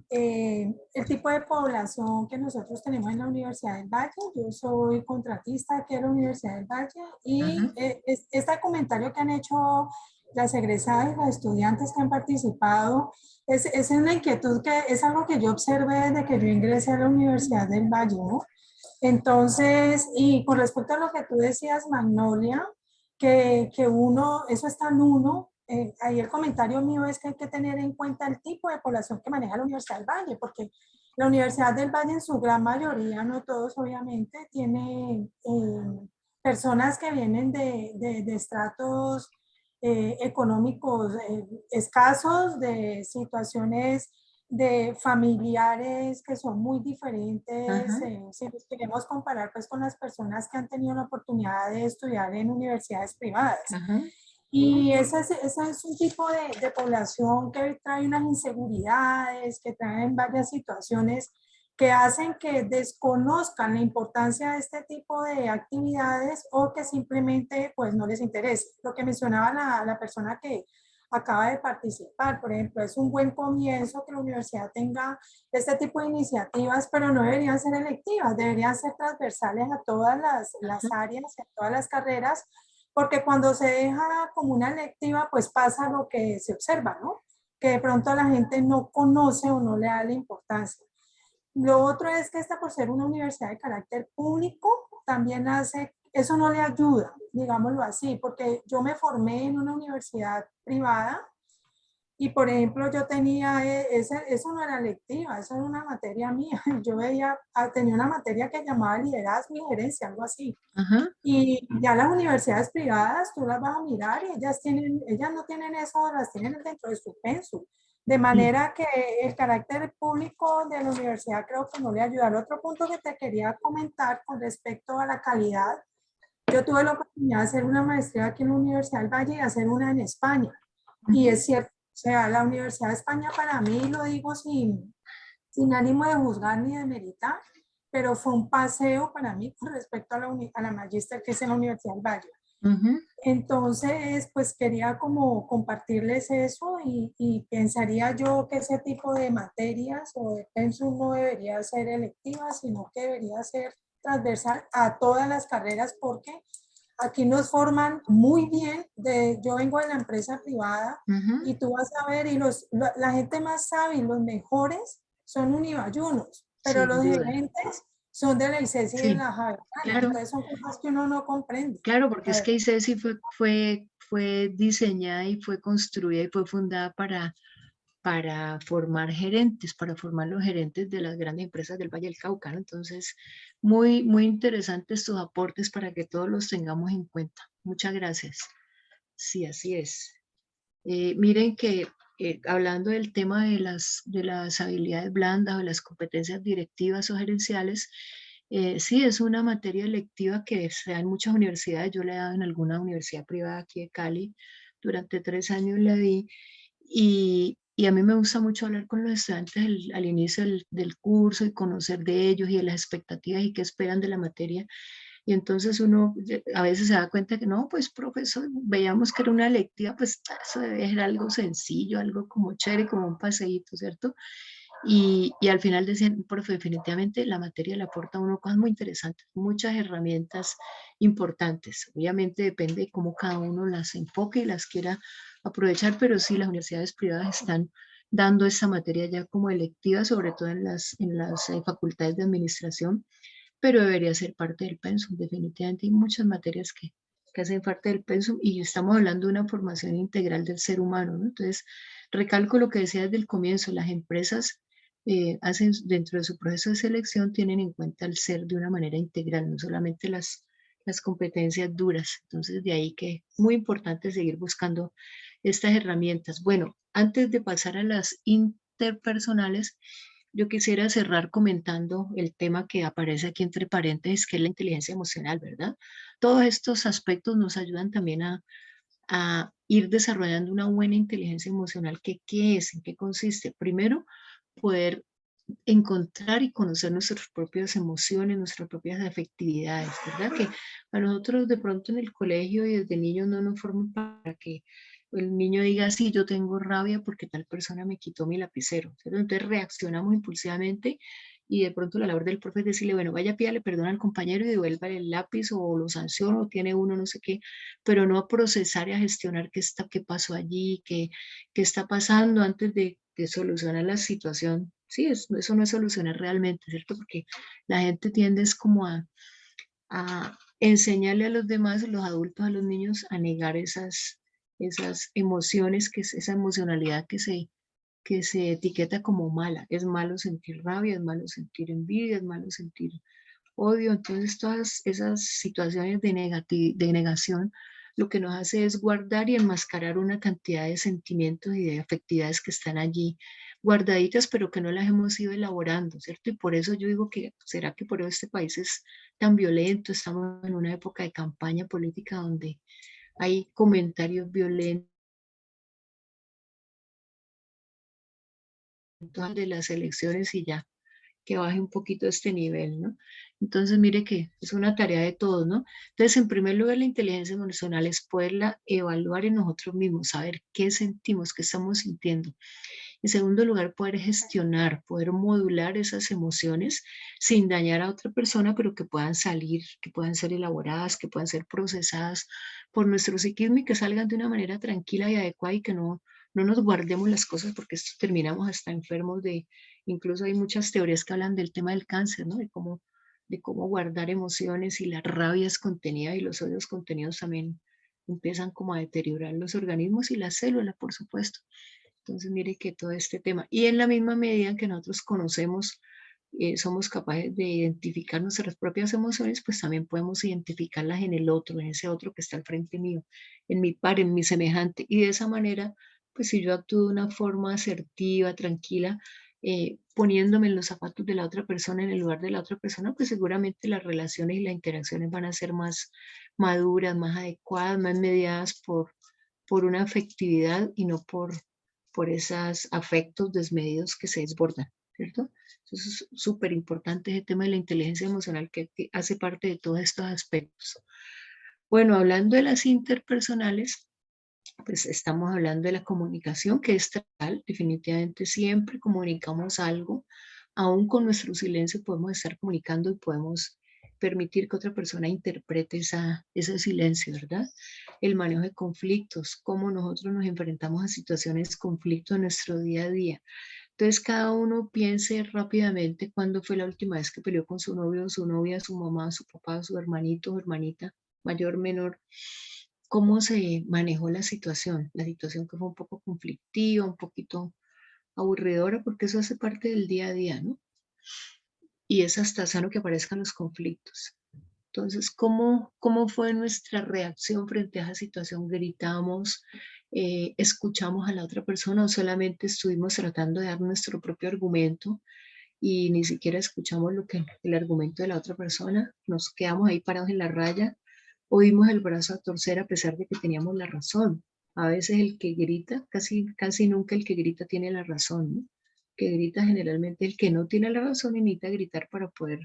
el tipo de población que nosotros tenemos en la Universidad del Valle. Yo soy contratista aquí en la Universidad del Valle y este comentario que han hecho las egresadas y las estudiantes que han participado es una inquietud que es algo que yo observé desde que yo ingresé a la Universidad del Valle, ¿no? Entonces, y con respecto a lo que tú decías, Magnolia, que uno, eso está en uno, ahí el comentario mío es que hay que tener en cuenta el tipo de población que maneja la Universidad del Valle, porque la Universidad del Valle en su gran mayoría, no todos obviamente, tiene personas que vienen de estratos económicos escasos, de situaciones de familiares que son muy diferentes, si los queremos comparar pues con las personas que han tenido la oportunidad de estudiar en universidades privadas. Y ese es un tipo de población que trae unas inseguridades, que traen varias situaciones que hacen que desconozcan la importancia de este tipo de actividades o que simplemente pues no les interese. Lo que mencionaba la persona que acaba de participar, por ejemplo, es un buen comienzo que la universidad tenga este tipo de iniciativas, pero no deberían ser electivas, deberían ser transversales a todas las áreas, a todas las carreras, porque cuando se deja como una electiva, pues pasa lo que se observa, ¿no? Que de pronto la gente no conoce o no le da la importancia. Lo otro es que esta, por ser una universidad de carácter público, también hace, eso no le ayuda, digámoslo así, porque yo me formé en una universidad privada y, por ejemplo, yo tenía, eso no era lectiva, eso era una materia mía. Yo tenía una materia que llamaba liderazgo y gerencia, algo así. Y ya las universidades privadas, tú las vas a mirar y ellas no tienen eso, las tienen dentro de su pensum. De manera que el carácter público de la universidad creo que no le ayuda. El otro punto que te quería comentar con respecto a la calidad, yo tuve la oportunidad de hacer una maestría aquí en la Universidad del Valle y hacer una en España. Y es cierto, o sea, la Universidad de España para mí, lo digo sin ánimo de juzgar ni de meritar, pero fue un paseo para mí con respecto a la magíster que es en la Universidad del Valle. Entonces, pues quería como compartirles eso y pensaría yo que ese tipo de materias o de pensum no debería ser electiva, sino que debería ser transversal a todas las carreras, porque aquí nos forman muy bien. Yo vengo de la empresa privada y tú vas a ver, y la gente más sabia y los mejores son unibayunos, pero los gerentes son de la ICESI y de la Javeriana. Claro. Entonces son cosas que uno no comprende. Claro, porque es que ICESI fue diseñada y fue construida y fue fundada para formar gerentes, para formar los gerentes de las grandes empresas del Valle del Cauca, ¿no? Entonces, muy, muy interesantes tus aportes para que todos los tengamos en cuenta. Muchas gracias. Sí, así es. Miren que hablando del tema de las habilidades blandas o las competencias directivas o gerenciales, sí, es una materia electiva que se da en muchas universidades. Yo la he dado en alguna universidad privada aquí de Cali. Durante 3 años la di. Y a mí me gusta mucho hablar con los estudiantes al inicio del curso y conocer de ellos y de las expectativas y qué esperan de la materia. Y entonces uno a veces se da cuenta que no, pues profesor, veíamos que era una electiva, pues eso debe ser algo sencillo, algo como chévere, como un paseíto, ¿cierto? Y al final decían, profe, definitivamente la materia le aporta a uno cosas muy interesantes, muchas herramientas importantes. Obviamente depende de cómo cada uno las enfoque y las quiera aprovechar, pero sí, las universidades privadas están dando esa materia ya como electiva, sobre todo en las facultades de administración, pero debería ser parte del pensum. Definitivamente hay muchas materias que hacen parte del pensum y estamos hablando de una formación integral del ser humano, ¿no? Entonces, recalco lo que decía desde el comienzo, las empresas hacen dentro de su proceso de selección, tienen en cuenta el ser de una manera integral, no solamente las competencias duras. Entonces, de ahí que es muy importante seguir buscando estas herramientas. Bueno, antes de pasar a las interpersonales, yo quisiera cerrar comentando el tema que aparece aquí entre paréntesis, que es la inteligencia emocional, ¿verdad? Todos estos aspectos nos ayudan también a ir desarrollando una buena inteligencia emocional. ¿Qué es? ¿En qué consiste? Primero, poder encontrar y conocer nuestras propias emociones, nuestras propias afectividades, ¿verdad? Que a nosotros de pronto en el colegio y desde niños no nos forman para que el niño diga, sí, yo tengo rabia porque tal persona me quitó mi lapicero, ¿cierto? Entonces reaccionamos impulsivamente y de pronto la labor del profe es decirle, bueno, vaya, pídale perdón al compañero y devuélvale el lápiz o lo sanciona o tiene uno, no sé qué, pero no a procesar y a gestionar qué pasó allí, qué está pasando antes de solucionar la situación. Sí, eso no es solucionar realmente, ¿cierto? Porque la gente tiende es como a enseñarle a los demás, los adultos, a los niños, a negar esas emociones, esa emocionalidad que se etiqueta como mala. Es malo sentir rabia, es malo sentir envidia, es malo sentir odio. Entonces todas esas situaciones de negación lo que nos hace es guardar y enmascarar una cantidad de sentimientos y de afectividades que están allí guardaditas, pero que no las hemos ido elaborando, ¿cierto? Y por eso yo digo que, ¿será que por eso este país es tan violento? Estamos en una época de campaña política donde hay comentarios violentos de las elecciones y ya, que baje un poquito este nivel, ¿no? Entonces, mire que es una tarea de todos, ¿no? Entonces, en primer lugar, la inteligencia emocional es poderla evaluar en nosotros mismos, saber qué sentimos, qué estamos sintiendo. En segundo lugar, poder gestionar, poder modular esas emociones sin dañar a otra persona, pero que puedan salir, que puedan ser elaboradas, que puedan ser procesadas por nuestro psiquismo y que salgan de una manera tranquila y adecuada y que no nos guardemos las cosas porque esto terminamos hasta enfermos incluso hay muchas teorías que hablan del tema del cáncer, ¿no? De cómo guardar emociones y las rabias contenidas y los odios contenidos también empiezan como a deteriorar los organismos y las células, por supuesto. Entonces, mire que todo este tema, y en la misma medida en que nosotros conocemos, somos capaces de identificar nuestras propias emociones, pues también podemos identificarlas en el otro, en ese otro que está al frente mío, en mi par, en mi semejante. Y de esa manera, pues si yo actúo de una forma asertiva, tranquila, poniéndome en los zapatos de la otra persona, en el lugar de la otra persona, pues seguramente las relaciones y las interacciones van a ser más maduras, más adecuadas, más mediadas por una afectividad y no por esos afectos desmedidos que se desbordan, ¿cierto? Entonces es súper importante ese tema de la inteligencia emocional que hace parte de todos estos aspectos. Bueno, hablando de las interpersonales, pues estamos hablando de la comunicación, que es tal, definitivamente siempre comunicamos algo, aún con nuestro silencio podemos estar comunicando y podemos permitir que otra persona interprete ese silencio, ¿verdad? El manejo de conflictos, cómo nosotros nos enfrentamos a situaciones de conflicto en nuestro día a día. Entonces cada uno piense rápidamente cuándo fue la última vez que peleó con su novio, su novia, su mamá, su papá, su hermanito o hermanita, mayor, menor, cómo se manejó la situación que fue un poco conflictiva, un poquito aburridora, porque eso hace parte del día a día, ¿no? Y es hasta sano que aparezcan los conflictos. Entonces, ¿cómo fue nuestra reacción frente a esa situación? ¿Gritamos, escuchamos a la otra persona o solamente estuvimos tratando de dar nuestro propio argumento y ni siquiera escuchamos el argumento de la otra persona? Nos quedamos ahí parados en la raya o dimos el brazo a torcer a pesar de que teníamos la razón. A veces el que grita, casi nunca el que grita tiene la razón, ¿no? Que grita generalmente el que no tiene la razón y necesita gritar para poder,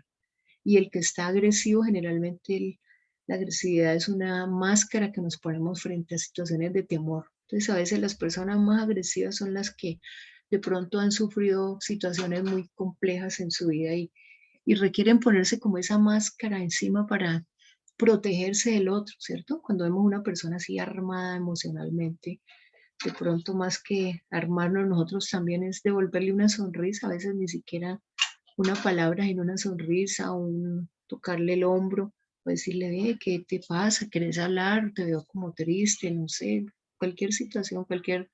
y el que está agresivo, generalmente la agresividad es una máscara que nos ponemos frente a situaciones de temor. Entonces a veces las personas más agresivas son las que de pronto han sufrido situaciones muy complejas en su vida y requieren ponerse como esa máscara encima para protegerse del otro, ¿cierto? Cuando vemos una persona así armada emocionalmente, de pronto más que armarnos nosotros también es devolverle una sonrisa, a veces ni siquiera una palabra en una sonrisa, tocarle el hombro, o decirle, ve, ¿qué te pasa? ¿Quieres hablar? Te veo como triste, no sé, cualquier situación, cualquier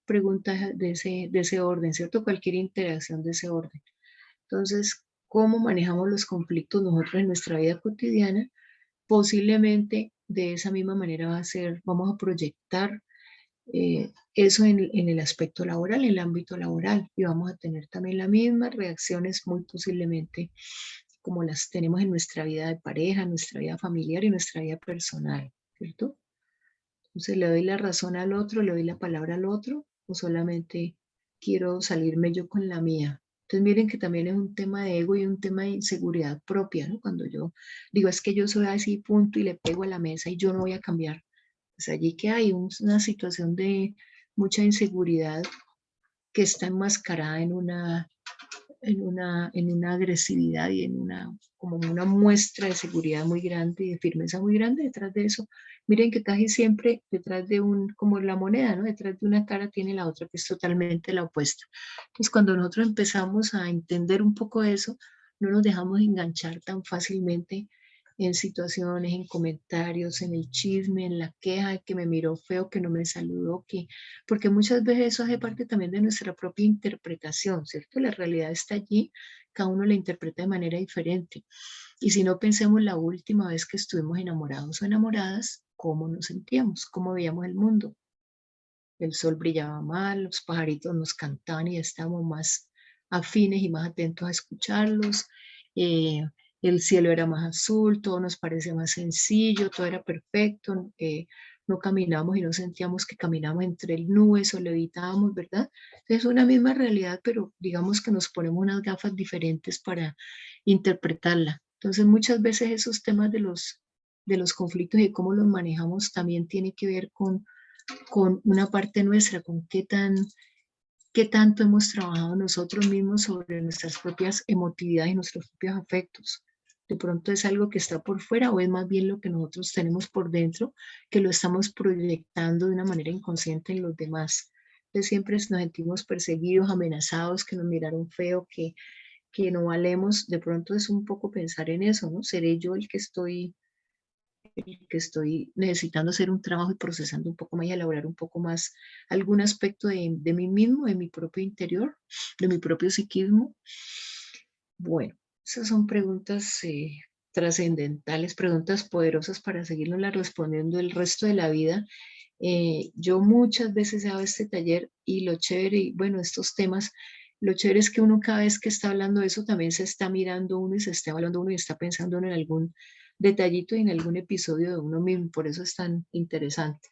pregunta de ese orden, ¿cierto? Cualquier interacción de ese orden. Entonces, ¿cómo manejamos los conflictos nosotros en nuestra vida cotidiana? Posiblemente de esa misma manera vamos a proyectar eso en el aspecto laboral, en el ámbito laboral, y vamos a tener también las mismas reacciones muy posiblemente como las tenemos en nuestra vida de pareja, en nuestra vida familiar y en nuestra vida personal, ¿cierto? Entonces le doy la razón al otro, le doy la palabra al otro, o solamente quiero salirme yo con la mía. Entonces miren que también es un tema de ego y un tema de inseguridad propia, ¿no? Cuando yo digo, es que yo soy así, punto, y le pego a la mesa y yo no voy a cambiar. Pues allí que hay una situación de mucha inseguridad que está enmascarada en una agresividad y como una muestra de seguridad muy grande y de firmeza muy grande detrás de eso. Miren que casi siempre detrás de como la moneda, ¿no? Detrás de una cara tiene la otra que es totalmente la opuesta. Entonces cuando nosotros empezamos a entender un poco eso, no nos dejamos enganchar tan fácilmente en situaciones, en comentarios, en el chisme, en la queja, que me miró feo, que no me saludó, porque muchas veces eso hace parte también de nuestra propia interpretación, ¿cierto? La realidad está allí, cada uno la interpreta de manera diferente. Y si no pensemos la última vez que estuvimos enamorados o enamoradas, ¿cómo nos sentíamos? ¿Cómo veíamos el mundo? El sol brillaba mal, los pajaritos nos cantaban y estábamos más afines y más atentos a escucharlos. eh, el cielo era más azul, todo nos parecía más sencillo, todo era perfecto. No caminamos y no sentíamos que caminamos entre nubes o levitábamos, ¿verdad? Es una misma realidad, pero digamos que nos ponemos unas gafas diferentes para interpretarla. Entonces muchas veces esos temas de los conflictos y cómo los manejamos también tiene que ver con una parte nuestra, con qué tanto hemos trabajado nosotros mismos sobre nuestras propias emotividades y nuestros propios afectos. De pronto es algo que está por fuera o es más bien lo que nosotros tenemos por dentro, que lo estamos proyectando de una manera inconsciente en los demás. Entonces siempre nos sentimos perseguidos, amenazados, que nos miraron feo, que no valemos. De pronto es un poco pensar en eso, ¿no? ¿Seré yo el que estoy necesitando hacer un trabajo y procesando un poco más y elaborar un poco más algún aspecto de mí mismo, de mi propio interior, de mi propio psiquismo? Bueno, esas son preguntas trascendentales, preguntas poderosas para seguirnos respondiendo el resto de la vida. Yo muchas veces he dado este taller y lo chévere, y bueno, estos temas, lo chévere es que uno cada vez que está hablando de eso también se está mirando uno y se está hablando uno y está pensando en algún detallito y en algún episodio de uno mismo, por eso es tan interesante.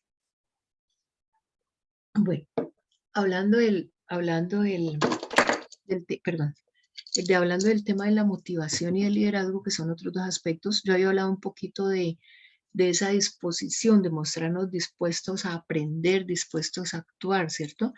Bueno, hablando del tema de la motivación y el liderazgo, que son otros dos aspectos, yo había hablado un poquito de esa disposición, de mostrarnos dispuestos a aprender, dispuestos a actuar, ¿cierto?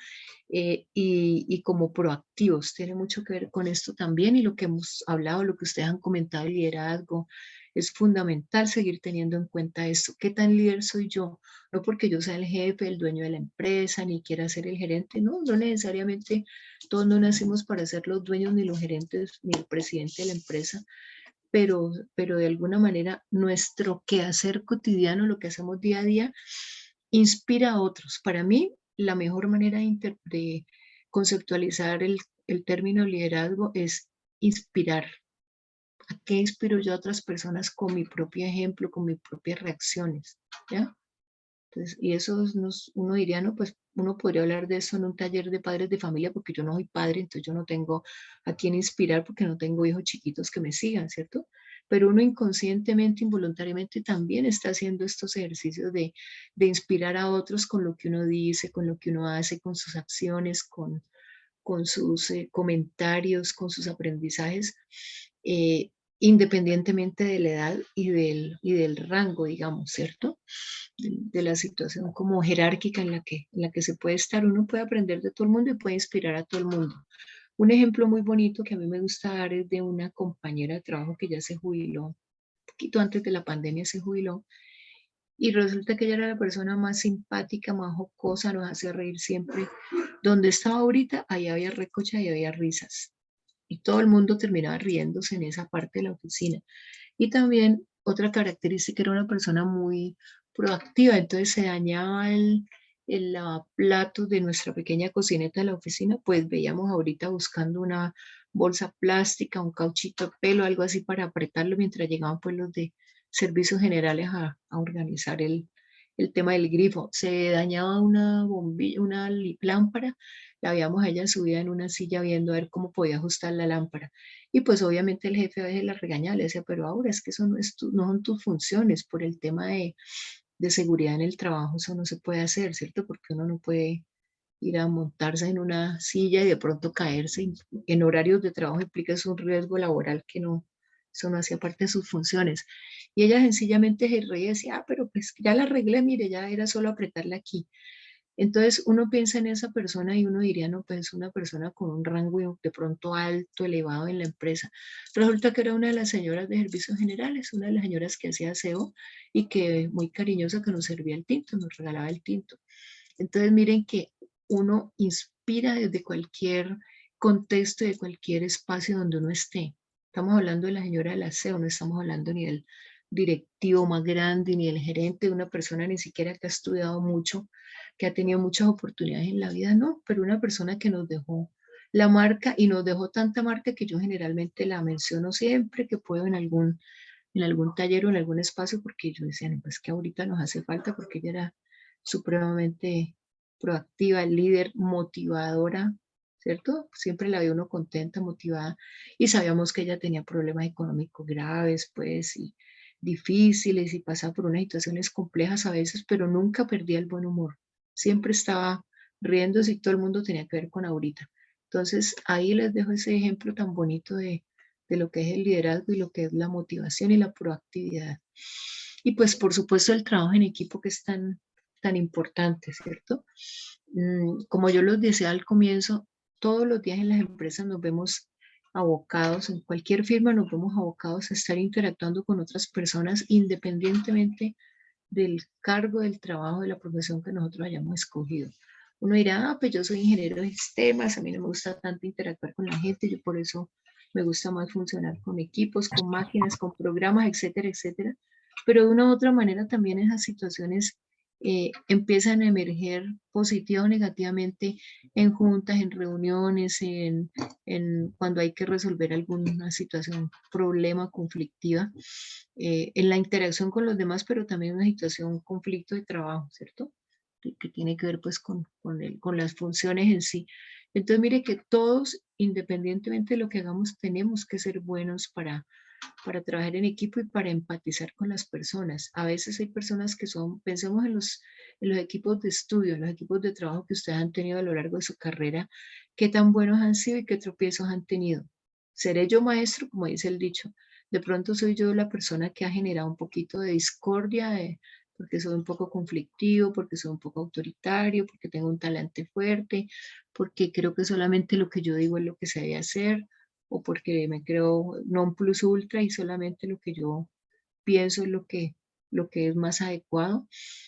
Y como proactivos, tiene mucho que ver con esto también, y lo que hemos hablado, lo que ustedes han comentado, el liderazgo, es fundamental seguir teniendo en cuenta esto. ¿Qué tan líder soy yo? No porque yo sea el jefe, el dueño de la empresa, ni quiera ser el gerente, no necesariamente todos no nacimos para ser los dueños, ni los gerentes, ni el presidente de la empresa, pero de alguna manera nuestro quehacer cotidiano, lo que hacemos día a día, inspira a otros. Para mí, la mejor manera de conceptualizar el término liderazgo es inspirar. ¿A qué inspiro yo a otras personas con mi propio ejemplo, con mis propias reacciones? ¿Ya? Entonces, y eso uno diría, no, pues uno podría hablar de eso en un taller de padres de familia, porque yo no soy padre, entonces yo no tengo a quién inspirar porque no tengo hijos chiquitos que me sigan, ¿cierto? Pero uno inconscientemente, involuntariamente también está haciendo estos ejercicios de inspirar a otros con lo que uno dice, con lo que uno hace, con sus acciones, con sus comentarios, con sus aprendizajes, independientemente de la edad y del rango, digamos, ¿cierto? De la situación como jerárquica en la que se puede estar. Uno puede aprender de todo el mundo y puede inspirar a todo el mundo. Un ejemplo muy bonito que a mí me gusta dar es de una compañera de trabajo que ya se jubiló, un poquito antes de la pandemia se jubiló, y resulta que ella era la persona más simpática, más jocosa, nos hacía reír siempre. Donde estaba ahorita, ahí había recocha y había risas. Y todo el mundo terminaba riéndose en esa parte de la oficina. Y también otra característica, era una persona muy proactiva, entonces se dañaba el lavaplatos de nuestra pequeña cocineta de la oficina, pues veíamos ahorita buscando una bolsa plástica, un cauchito de pelo, algo así para apretarlo mientras llegaban pues los de servicios generales a organizar el tema del grifo. Se dañaba una bombilla, una lámpara, la veíamos a ella subida en una silla viendo a ver cómo podía ajustar la lámpara. Y pues obviamente el jefe a veces la regañaba, le decía, pero ahora es que eso no son tus funciones por el tema de seguridad en el trabajo, eso no se puede hacer, ¿cierto? Porque uno no puede ir a montarse en una silla y de pronto caerse. En horarios de trabajo implica un riesgo laboral que no eso no hacía parte de sus funciones. Y ella sencillamente se reía y decía, pero pues ya la arreglé, mire, ya era solo apretarla aquí. Entonces uno piensa en esa persona y uno diría, no, pues una persona con un rango de pronto alto, elevado en la empresa. Resulta que era una de las señoras de servicios generales, una de las señoras que hacía aseo y que muy cariñosa que nos servía el tinto, nos regalaba el tinto. Entonces miren que uno inspira desde cualquier contexto y de cualquier espacio donde uno esté. Estamos hablando de la señora del aseo, no estamos hablando ni del directivo más grande, ni del gerente, de una persona ni siquiera que ha estudiado mucho, que ha tenido muchas oportunidades en la vida, no, pero una persona que nos dejó la marca y nos dejó tanta marca que yo generalmente la menciono siempre que puedo en algún taller o en algún espacio, porque yo decía, no, pues que ahorita nos hace falta, porque ella era supremamente proactiva, líder, motivadora, ¿cierto? Siempre la veía uno contenta, motivada, y sabíamos que ella tenía problemas económicos graves, pues, y difíciles, y pasaba por unas situaciones complejas a veces, pero nunca perdía el buen humor. Siempre estaba riéndose y todo el mundo tenía que ver con Aurita. Entonces, ahí les dejo ese ejemplo tan bonito de lo que es el liderazgo y lo que es la motivación y la proactividad. Y pues por supuesto el trabajo en equipo que es tan importante, ¿cierto? Como yo los decía al comienzo, todos los días en las empresas nos vemos abocados, en cualquier firma nos vemos abocados a estar interactuando con otras personas independientemente del cargo, del trabajo, de la profesión que nosotros hayamos escogido. Uno dirá, pues yo soy ingeniero de sistemas, a mí no me gusta tanto interactuar con la gente, yo por eso me gusta más funcionar con equipos, con máquinas, con programas, etcétera, etcétera. Pero de una u otra manera también esas situaciones empiezan a emerger positiva o negativamente en juntas, en reuniones, cuando hay que resolver alguna situación, problema, conflictiva, en la interacción con los demás, pero también una situación, conflicto de trabajo, ¿cierto? Que tiene que ver pues con las funciones en sí. Entonces mire que todos, independientemente de lo que hagamos, tenemos que ser buenos para trabajar en equipo y para empatizar con las personas. A veces hay personas que son, pensemos en los equipos de estudio, en los equipos de trabajo que ustedes han tenido a lo largo de su carrera, qué tan buenos han sido y qué tropiezos han tenido. ¿Seré yo maestro, como dice el dicho? De pronto soy yo la persona que ha generado un poquito de discordia, porque soy un poco conflictivo, porque soy un poco autoritario, porque tengo un talante fuerte, porque creo que solamente lo que yo digo es lo que se debe hacer, o porque me creo non plus ultra y solamente lo que yo pienso es lo que es más adecuado,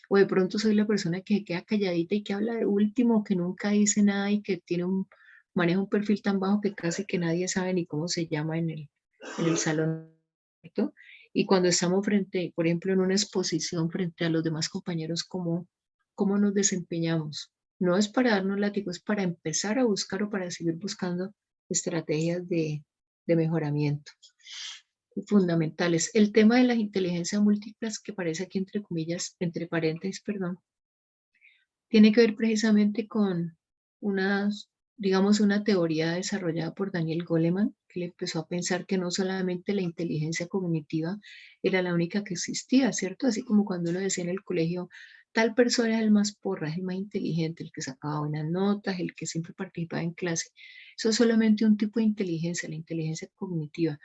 o de pronto soy la persona que se queda calladita y que habla de último, que nunca dice nada y que maneja un perfil tan bajo que casi que nadie sabe ni cómo se llama en el salón, ¿cierto? Y cuando estamos frente, por ejemplo, en una exposición frente a los demás compañeros, ¿cómo nos desempeñamos? No es para darnos látigo, es para empezar a buscar o para seguir buscando estrategias de mejoramiento fundamentales. El tema de las inteligencias múltiples, que parece aquí entre comillas, entre paréntesis, perdón, tiene que ver precisamente con digamos, una teoría desarrollada por Daniel Goleman, que le empezó a pensar que no solamente la inteligencia cognitiva era la única que existía, ¿cierto? Así como cuando uno decía en el colegio, tal persona es el más porra, es el más inteligente, el que sacaba buenas notas, el que siempre participaba en clase. Eso es solamente un tipo de inteligencia, la inteligencia cognitiva.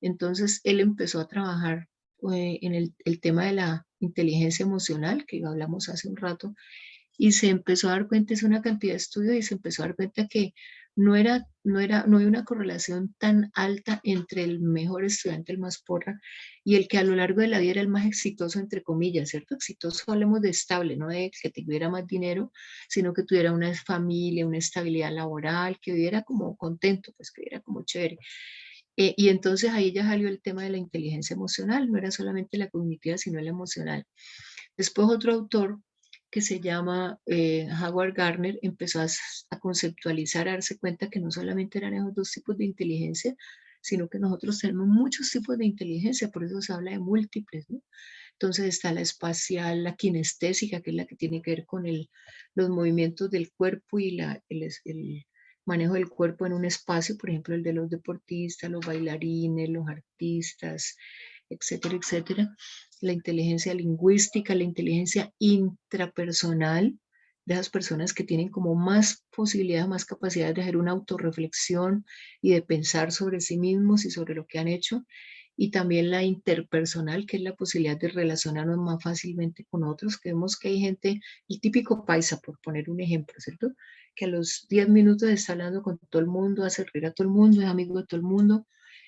Entonces él empezó a trabajar en el tema de la inteligencia emocional, que hablamos hace un rato, y se empezó a dar cuenta, es una cantidad de estudios, y se empezó a dar cuenta que no hay una correlación tan alta entre el mejor estudiante, el más porra, y el que a lo largo de la vida era el más exitoso, entre comillas, ¿cierto? Exitoso hablemos de estable, no de que tuviera más dinero, sino que tuviera una familia, una estabilidad laboral, que viviera como contento, pues que viviera como chévere. Y entonces ahí ya salió el tema de la inteligencia emocional, no era solamente la cognitiva, sino la emocional. Después otro autor que se llama Howard Gardner empezó a conceptualizar, a darse cuenta que no solamente eran esos dos tipos de inteligencia, sino que nosotros tenemos muchos tipos de inteligencia, por eso se habla de múltiples, ¿no? Entonces está la espacial, la kinestésica, que es la que tiene que ver con los movimientos del cuerpo y el manejo del cuerpo en un espacio, por ejemplo, el de los deportistas, los bailarines, los artistas, etcétera, etcétera. La inteligencia lingüística, la inteligencia intrapersonal, de esas personas que tienen como más posibilidades, más capacidades de hacer una autorreflexión y de pensar sobre sí mismos y sobre lo que han hecho. y también la interpersonal, que es la posibilidad de relacionarnos más fácilmente con otros, que vemos que hay gente, el típico paisa, por poner un ejemplo, ¿cierto? Que a los 10 minutos está hablando con todo el mundo, hace reír a todo el mundo, es amigo de todo el mundo.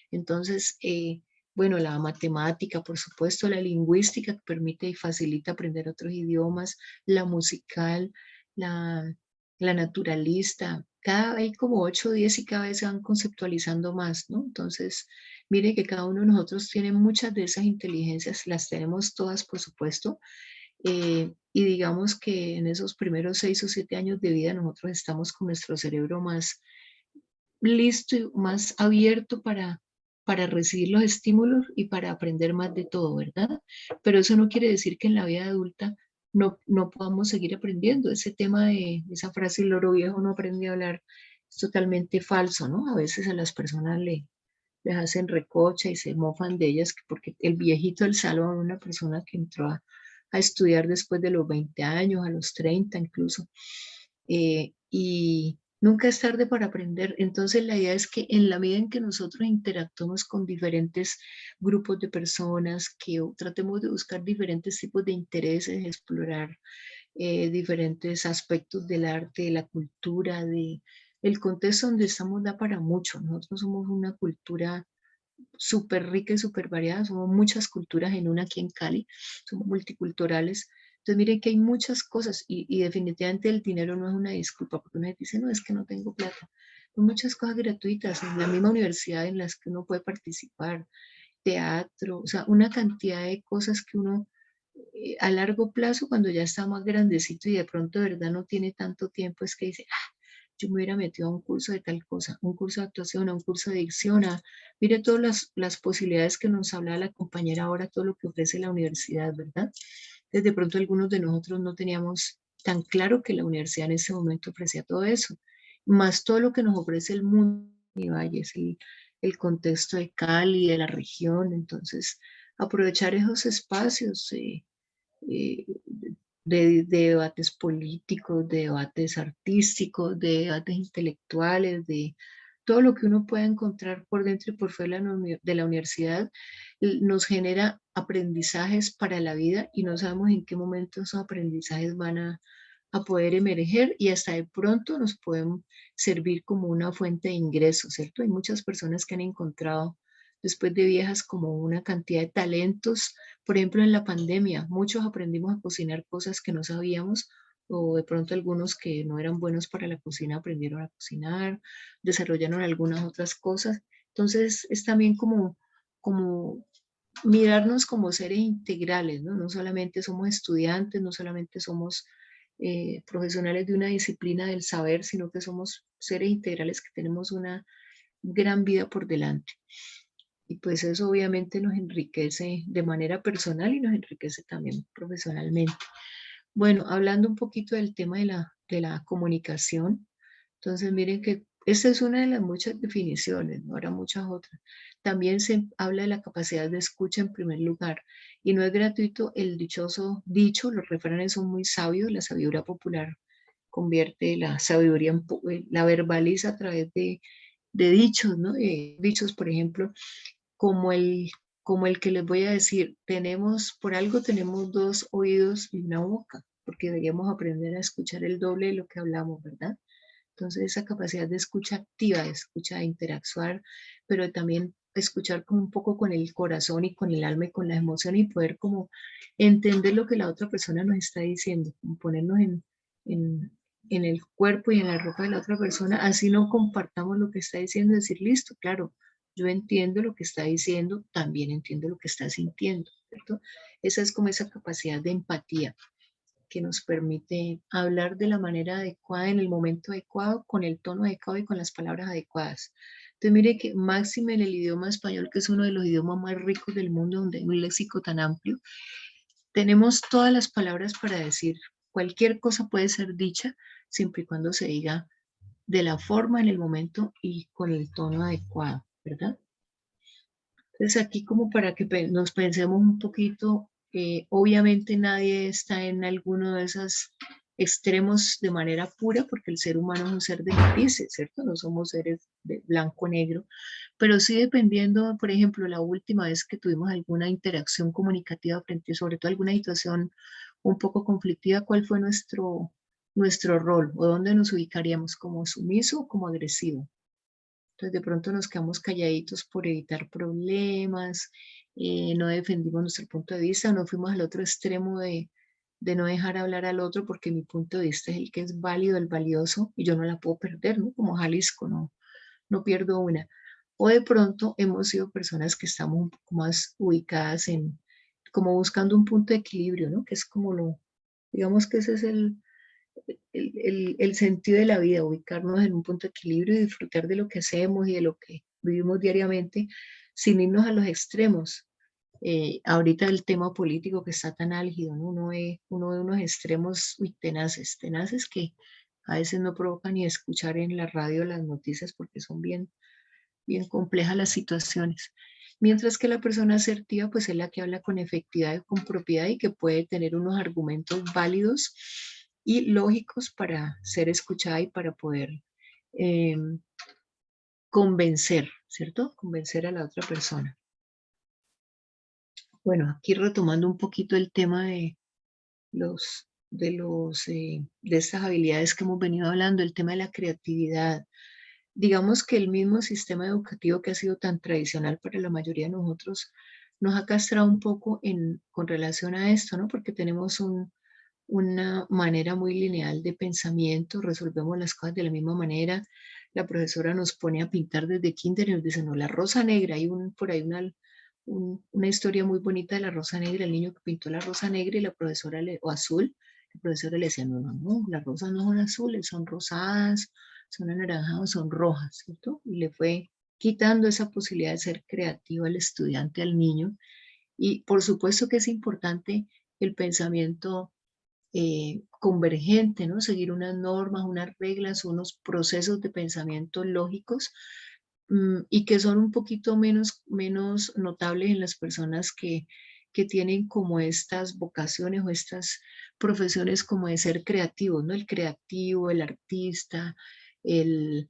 Entonces, bueno, la matemática, por supuesto, la lingüística que permite y facilita aprender otros idiomas, la musical, la naturalista, hay como 8 o 10 y cada vez se van conceptualizando más, ¿no? Entonces, mire que cada uno de nosotros tiene muchas de esas inteligencias, las tenemos todas, por supuesto, y digamos que en esos primeros 6 o 7 años de vida nosotros estamos con nuestro cerebro más listo y más abierto para recibir los estímulos y para aprender más de todo, ¿verdad? Pero eso no quiere decir que en la vida adulta no podamos seguir aprendiendo. Ese tema de esa frase, el loro viejo no aprende a hablar, es totalmente falso, ¿no? A veces a las personas les hacen recocha y se mofan de ellas porque el viejito del salón, una persona que entró a estudiar después de los 20 años, a los 30 incluso, y nunca es tarde para aprender. Entonces la idea es que en la medida en que nosotros interactuamos con diferentes grupos de personas, que tratemos de buscar diferentes tipos de intereses, explorar diferentes aspectos del arte, de la cultura, el contexto donde estamos da para mucho. Nosotros somos una cultura súper rica y súper variada, somos muchas culturas en una aquí en Cali, somos multiculturales. Entonces miren que hay muchas cosas y definitivamente el dinero no es una disculpa, porque uno dice, no, es que no tengo plata. Hay muchas cosas gratuitas en la misma universidad en las que uno puede participar, teatro, o sea, una cantidad de cosas que uno a largo plazo, cuando ya está más grandecito y de pronto de verdad no tiene tanto tiempo, es que dice, ah, yo me hubiera metido a un curso de tal cosa, un curso de actuación, a un curso de dicción, mire todas las posibilidades que nos habla la compañera ahora, todo lo que ofrece la universidad, ¿verdad? Desde pronto algunos de nosotros no teníamos tan claro que la universidad en ese momento ofrecía todo eso, más todo lo que nos ofrece el mundo y valles, el contexto de Cali, de la región, entonces aprovechar esos espacios eh, de debates políticos, de debates artísticos, de debates intelectuales, de todo lo que uno pueda encontrar por dentro y por fuera de la universidad, nos genera aprendizajes para la vida y no sabemos en qué momento esos aprendizajes van a poder emerger y hasta de pronto nos pueden servir como una fuente de ingresos, ¿cierto? Hay muchas personas que han encontrado después de viejas como una cantidad de talentos. Por ejemplo, en la pandemia, muchos aprendimos a cocinar cosas que no sabíamos o de pronto algunos que no eran buenos para la cocina aprendieron a cocinar, desarrollaron algunas otras cosas. Entonces es también como mirarnos como seres integrales, ¿no? No solamente somos estudiantes, no solamente somos profesionales de una disciplina del saber, sino que somos seres integrales que tenemos una gran vida por delante. Y pues eso obviamente nos enriquece de manera personal y nos enriquece también profesionalmente. Bueno, hablando un poquito del tema de la comunicación, entonces miren que esta es una de las muchas definiciones, no habrá muchas otras. También se habla de la capacidad de escucha en primer lugar y no es gratuito el dichoso dicho, los refranes son muy sabios, la sabiduría popular convierte la sabiduría, la verbaliza a través de dichos, ¿no? Dichos, por ejemplo, como como el que les voy a decir, por algo tenemos 2 oídos y una boca, porque deberíamos aprender a escuchar el doble de lo que hablamos, ¿verdad? Entonces esa capacidad de escucha activa, de escucha de interactuar, pero también escuchar como un poco con el corazón y con el alma y con la emoción y poder como entender lo que la otra persona nos está diciendo, como ponernos en, en el cuerpo y en la ropa de la otra persona, así no compartamos lo que está diciendo, decir, listo, claro, yo entiendo lo que está diciendo, también entiendo lo que está sintiendo, ¿cierto? Esa es como esa capacidad de empatía que nos permite hablar de la manera adecuada, en el momento adecuado, con el tono adecuado y con las palabras adecuadas. Entonces mire que máxime en el idioma español, que es uno de los idiomas más ricos del mundo, donde hay un léxico tan amplio, tenemos todas las palabras para decir cualquier cosa puede ser dicha, siempre y cuando se diga de la forma, en el momento y con el tono adecuado, ¿verdad? Entonces aquí como para que nos pensemos un poquito, obviamente nadie está en alguno de esos extremos de manera pura, porque el ser humano es un ser de matices, ¿cierto? No somos seres de blanco-negro, pero sí dependiendo, por ejemplo, la última vez que tuvimos alguna interacción comunicativa frente, sobre todo alguna situación un poco conflictiva, ¿cuál fue nuestro rol o dónde nos ubicaríamos, como sumiso o como agresivo? Entonces de pronto nos quedamos calladitos por evitar problemas, no defendimos nuestro punto de vista, no fuimos al otro extremo de no dejar hablar al otro porque mi punto de vista es el que es válido, el valioso, y yo no la puedo perder, ¿no? Como Jalisco, no pierdo una. O de pronto hemos sido personas que estamos un poco más ubicadas en, como buscando un punto de equilibrio, ¿no? Que es como digamos que ese es el sentido de la vida, ubicarnos en un punto de equilibrio y disfrutar de lo que hacemos y de lo que vivimos diariamente sin irnos a los extremos. Ahorita el tema político que está tan álgido, ¿no? Uno ve unos extremos tenaces que a veces no provocan ni escuchar en la radio las noticias porque son bien complejas las situaciones. Mientras que la persona asertiva, pues es la que habla con efectividad, con propiedad y que puede tener unos argumentos válidos y lógicos para ser escuchada y para poder convencer, ¿cierto? Convencer a la otra persona. Bueno, aquí retomando un poquito el tema de estas habilidades que hemos venido hablando, el tema de la creatividad. Digamos que el mismo sistema educativo que ha sido tan tradicional para la mayoría de nosotros nos ha castrado un poco con relación a esto, ¿no? Porque tenemos una manera muy lineal de pensamiento, resolvemos las cosas de la misma manera. La profesora nos pone a pintar desde kinder y nos dice, no, la rosa negra, hay por ahí una historia muy bonita de la rosa negra, el niño que pintó la rosa negra y la profesora, o azul, la profesora le decía, no, las rosas no son azules, son rosadas, son anaranjadas, son rojas, ¿cierto? Y le fue quitando esa posibilidad de ser creativo al estudiante, al niño. Y por supuesto que es importante el pensamiento convergente, ¿no? Seguir unas normas, unas reglas, unos procesos de pensamiento lógicos y que son un poquito menos notables en las personas que tienen como estas vocaciones o estas profesiones como de ser creativos, ¿no? El creativo, el artista, el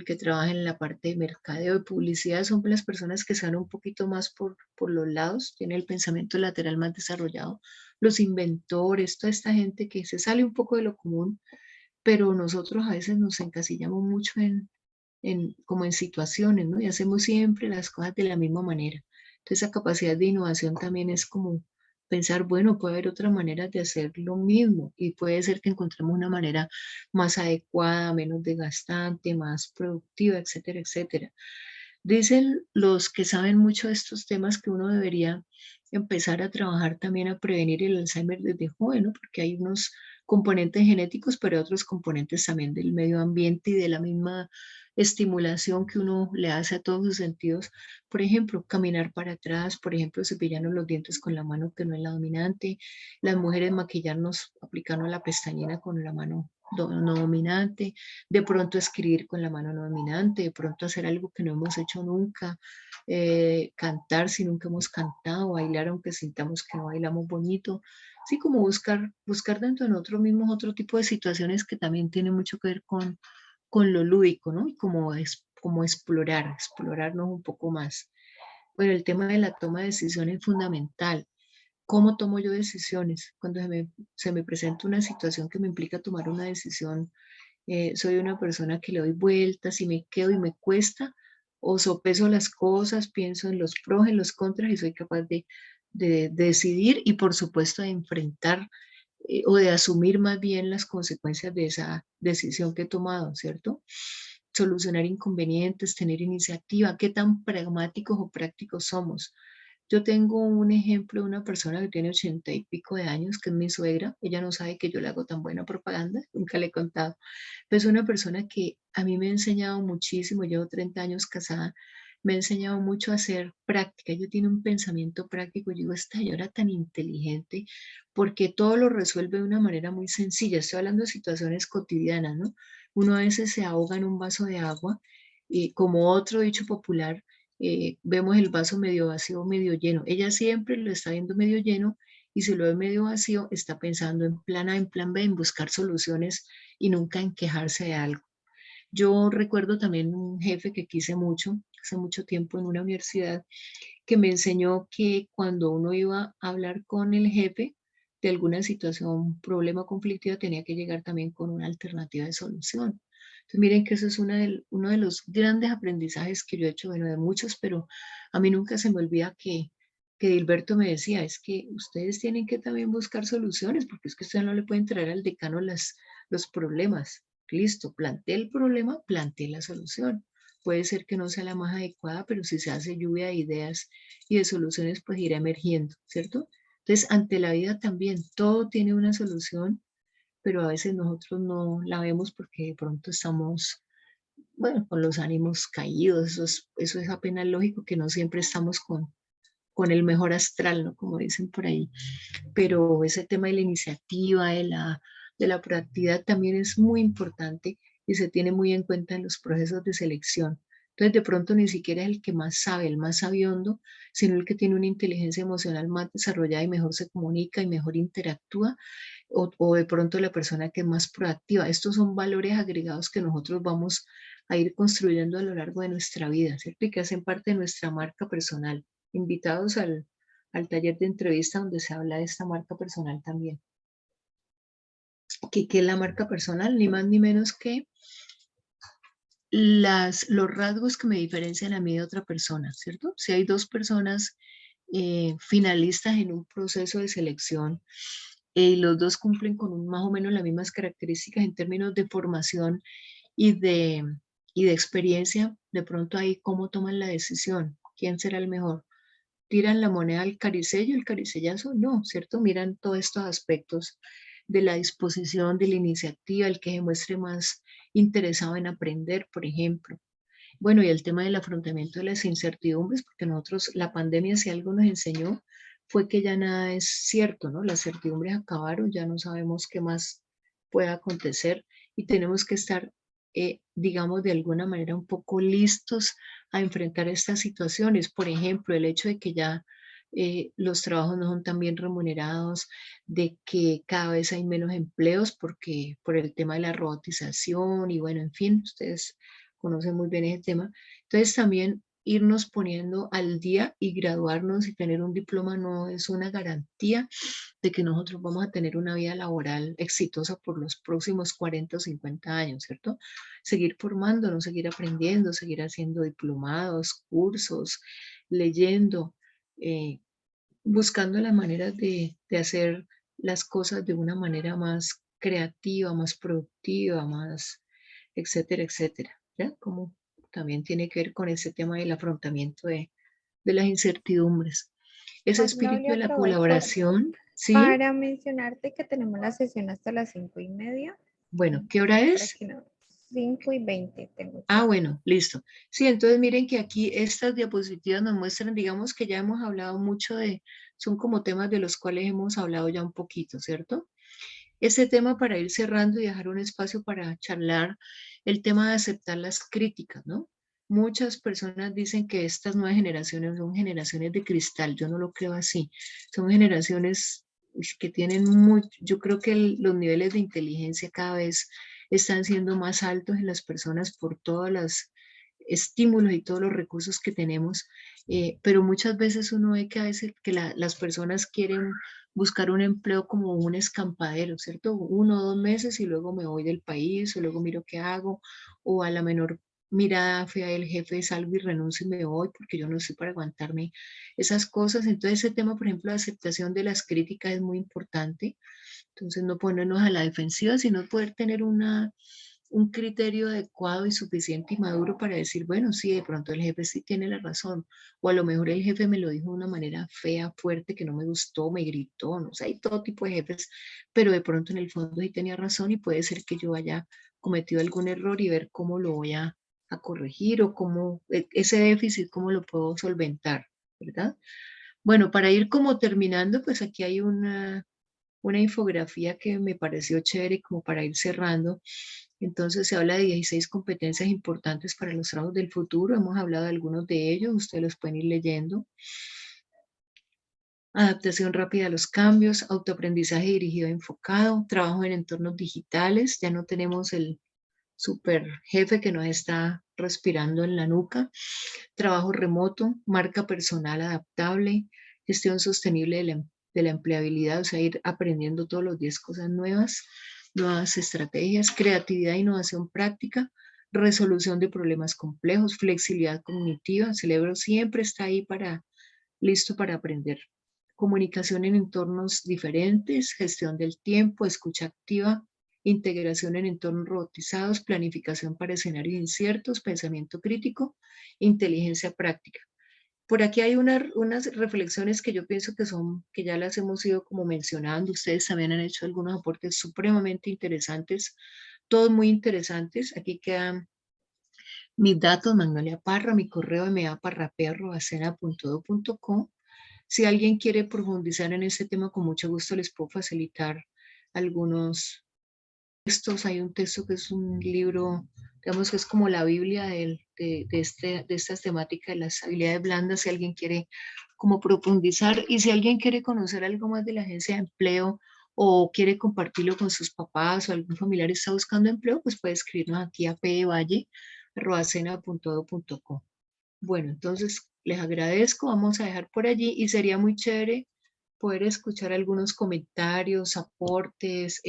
que trabaja en la parte de mercadeo y publicidad, son las personas que se van un poquito más por los lados, tienen el pensamiento lateral más desarrollado, los inventores, toda esta gente que se sale un poco de lo común, pero nosotros a veces nos encasillamos mucho como en situaciones, ¿no? Y hacemos siempre las cosas de la misma manera. Entonces, esa capacidad de innovación también es como pensar, bueno, puede haber otras maneras de hacer lo mismo y puede ser que encontremos una manera más adecuada, menos desgastante, más productiva, etcétera, etcétera. Dicen los que saben mucho de estos temas que uno debería empezar a trabajar también a prevenir el Alzheimer desde joven, ¿no? Porque hay unos componentes genéticos, pero hay otros componentes también del medio ambiente y de la misma estimulación que uno le hace a todos sus sentidos. Por ejemplo, caminar para atrás, por ejemplo, cepillarnos los dientes con la mano que no es la dominante, las mujeres maquillarnos aplicando la pestañina con la mano no dominante, de pronto escribir con la mano no dominante, de pronto hacer algo que no hemos hecho nunca, cantar si nunca hemos cantado, bailar aunque sintamos que no bailamos bonito, así como buscar dentro de nosotros mismos otro tipo de situaciones que también tienen mucho que ver con lo lúdico, ¿no? Y como explorarnos un poco más. Bueno, el tema de la toma de decisiones es fundamental. ¿Cómo tomo yo decisiones? Cuando se me presenta una situación que me implica tomar una decisión, soy una persona que le doy vueltas y me quedo y me cuesta, o sopeso las cosas, pienso en los pros, en los contras y soy capaz de decidir y por supuesto de enfrentar o de asumir más bien las consecuencias de esa decisión que he tomado, ¿cierto? Solucionar inconvenientes, tener iniciativa, qué tan pragmáticos o prácticos somos. Yo tengo un ejemplo de una persona que tiene 80 y pico de años, que es mi suegra. Ella no sabe que yo le hago tan buena propaganda, nunca le he contado. Pero es una persona que a mí me ha enseñado muchísimo, llevo 30 años casada, me ha enseñado mucho a hacer práctica. Ella tiene un pensamiento práctico. Yo digo, esta señora tan inteligente, porque todo lo resuelve de una manera muy sencilla. Estoy hablando de situaciones cotidianas, ¿no? Uno a veces se ahoga en un vaso de agua y como otro dicho popular, vemos el vaso medio vacío, medio lleno. Ella siempre lo está viendo medio lleno y si lo ve medio vacío, está pensando en plan A, en plan B, en buscar soluciones y nunca en quejarse de algo. Yo recuerdo también un jefe que quise mucho, hace mucho tiempo en una universidad, que me enseñó que cuando uno iba a hablar con el jefe de alguna situación, problema conflictiva, tenía que llegar también con una alternativa de solución. Entonces miren que eso es uno de los grandes aprendizajes que yo he hecho, bueno, de muchos, pero a mí nunca se me olvida que Dilberto me decía, es que ustedes tienen que también buscar soluciones, porque es que ustedes no le pueden traer al decano los problemas. Listo, planteé el problema, planteé la solución. Puede ser que no sea la más adecuada, pero si se hace lluvia de ideas y de soluciones, pues irá emergiendo, ¿cierto? Entonces, ante la vida también, todo tiene una solución, pero a veces nosotros no la vemos porque de pronto estamos, bueno, con los ánimos caídos. Eso es apenas lógico, que no siempre estamos con el mejor astral, ¿no? Como dicen por ahí. Pero ese tema de la iniciativa, de la proactividad también es muy importante y se tiene muy en cuenta en los procesos de selección. Entonces, de pronto ni siquiera es el que más sabe, el más sabiondo, sino el que tiene una inteligencia emocional más desarrollada y mejor se comunica y mejor interactúa, o de pronto la persona que es más proactiva. Estos son valores agregados que nosotros vamos a ir construyendo a lo largo de nuestra vida, ¿cierto? Y que hacen parte de nuestra marca personal. Invitados al taller de entrevista donde se habla de esta marca personal también. ¿Qué es la marca personal? Ni más ni menos que los rasgos que me diferencian a mí de otra persona, ¿cierto? Si hay dos personas finalistas en un proceso de selección y los dos cumplen con más o menos las mismas características en términos de formación y de experiencia, de pronto ahí cómo toman la decisión, quién será el mejor. ¿Tiran la moneda al caricello, el caricellazo? No, ¿cierto? Miran todos estos aspectos de la disposición, de la iniciativa, el que se muestre más interesado en aprender, por ejemplo. Bueno, y el tema del afrontamiento de las incertidumbres, porque nosotros, la pandemia, si algo nos enseñó, fue que ya nada es cierto, ¿no? Las certidumbres acabaron, ya no sabemos qué más pueda acontecer y tenemos que estar, digamos, de alguna manera un poco listos a enfrentar estas situaciones. Por ejemplo, el hecho de que ya los trabajos no son tan bien remunerados, de que cada vez hay menos empleos porque por el tema de la robotización y bueno, en fin, ustedes conocen muy bien ese tema. Entonces también irnos poniendo al día y graduarnos y tener un diploma no es una garantía de que nosotros vamos a tener una vida laboral exitosa por los próximos 40 o 50 años, ¿cierto? Seguir formándonos, seguir aprendiendo, seguir haciendo diplomados, cursos, leyendo, buscando las maneras de hacer las cosas de una manera más creativa, más productiva, más, etcétera, etcétera. ¿Ya? Como también tiene que ver con ese tema del afrontamiento de las incertidumbres. Ese espíritu Magnolia, de la aprovecho colaboración, ¿sí? para mencionarte que tenemos la sesión hasta las 5:30. Bueno, ¿qué hora Para es? que no, 5:20 tengo Ah, aquí. bueno, listo. Sí, entonces miren que aquí estas diapositivas nos muestran, digamos que ya hemos hablado mucho son como temas de los cuales hemos hablado ya un poquito, ¿cierto? Ese tema para ir cerrando y dejar un espacio para charlar, el tema de aceptar las críticas, ¿no? Muchas personas dicen que estas nuevas generaciones son generaciones de cristal, yo no lo creo así, son generaciones que tienen mucho, yo creo que los niveles de inteligencia cada vez están siendo más altos en las personas por todos los estímulos y todos los recursos que tenemos, pero muchas veces uno ve que a veces que las personas quieren buscar un empleo como un escampadero, ¿cierto? 1 o 2 meses y luego me voy del país, o luego miro qué hago, o a la menor mirada fea del jefe salgo y renuncio y me voy porque yo no estoy para aguantarme esas cosas. Entonces ese tema, por ejemplo, de aceptación de las críticas es muy importante. Entonces no ponernos a la defensiva, sino poder tener un criterio adecuado y suficiente y maduro para decir, bueno, sí, de pronto el jefe sí tiene la razón, o a lo mejor el jefe me lo dijo de una manera fea, fuerte, que no me gustó, me gritó, no sé, hay todo tipo de jefes, pero de pronto en el fondo sí tenía razón y puede ser que yo haya cometido algún error y ver cómo lo voy a corregir o cómo ese déficit, cómo lo puedo solventar, ¿verdad? Bueno, para ir como terminando, pues aquí hay una infografía que me pareció chévere como para ir cerrando. Entonces se habla de 16 competencias importantes para los trabajos del futuro. Hemos hablado de algunos de ellos, ustedes los pueden ir leyendo. adaptación rápida a los cambios, autoaprendizaje dirigido e enfocado, trabajo en entornos digitales, ya no tenemos el super jefe que nos está respirando en la nuca, trabajo remoto, marca personal adaptable, gestión sostenible de la empleabilidad, o sea, ir aprendiendo todos los días cosas nuevas, nuevas estrategias, creatividad e innovación práctica, resolución de problemas complejos, flexibilidad cognitiva, el cerebro siempre está ahí listo para aprender. Comunicación en entornos diferentes, gestión del tiempo, escucha activa, integración en entornos robotizados, planificación para escenarios inciertos, pensamiento crítico, inteligencia práctica. Por aquí hay unas reflexiones que yo pienso que ya las hemos ido como mencionando. Ustedes también han hecho algunos aportes supremamente interesantes, todos muy interesantes. Aquí quedan mis datos, Magnolia Parra, mi correo maparrapea@cena.edu.co. Si alguien quiere profundizar en este tema, con mucho gusto les puedo facilitar algunos textos. Hay un texto que es un libro, digamos que es como la Biblia de estas temáticas de las habilidades blandas, si alguien quiere como profundizar, y si alguien quiere conocer algo más de la agencia de empleo o quiere compartirlo con sus papás o algún familiar está buscando empleo, pues puede escribirnos aquí a pevalle@cena.edu.co. Bueno, entonces les agradezco, vamos a dejar por allí y sería muy chévere poder escuchar algunos comentarios, aportes,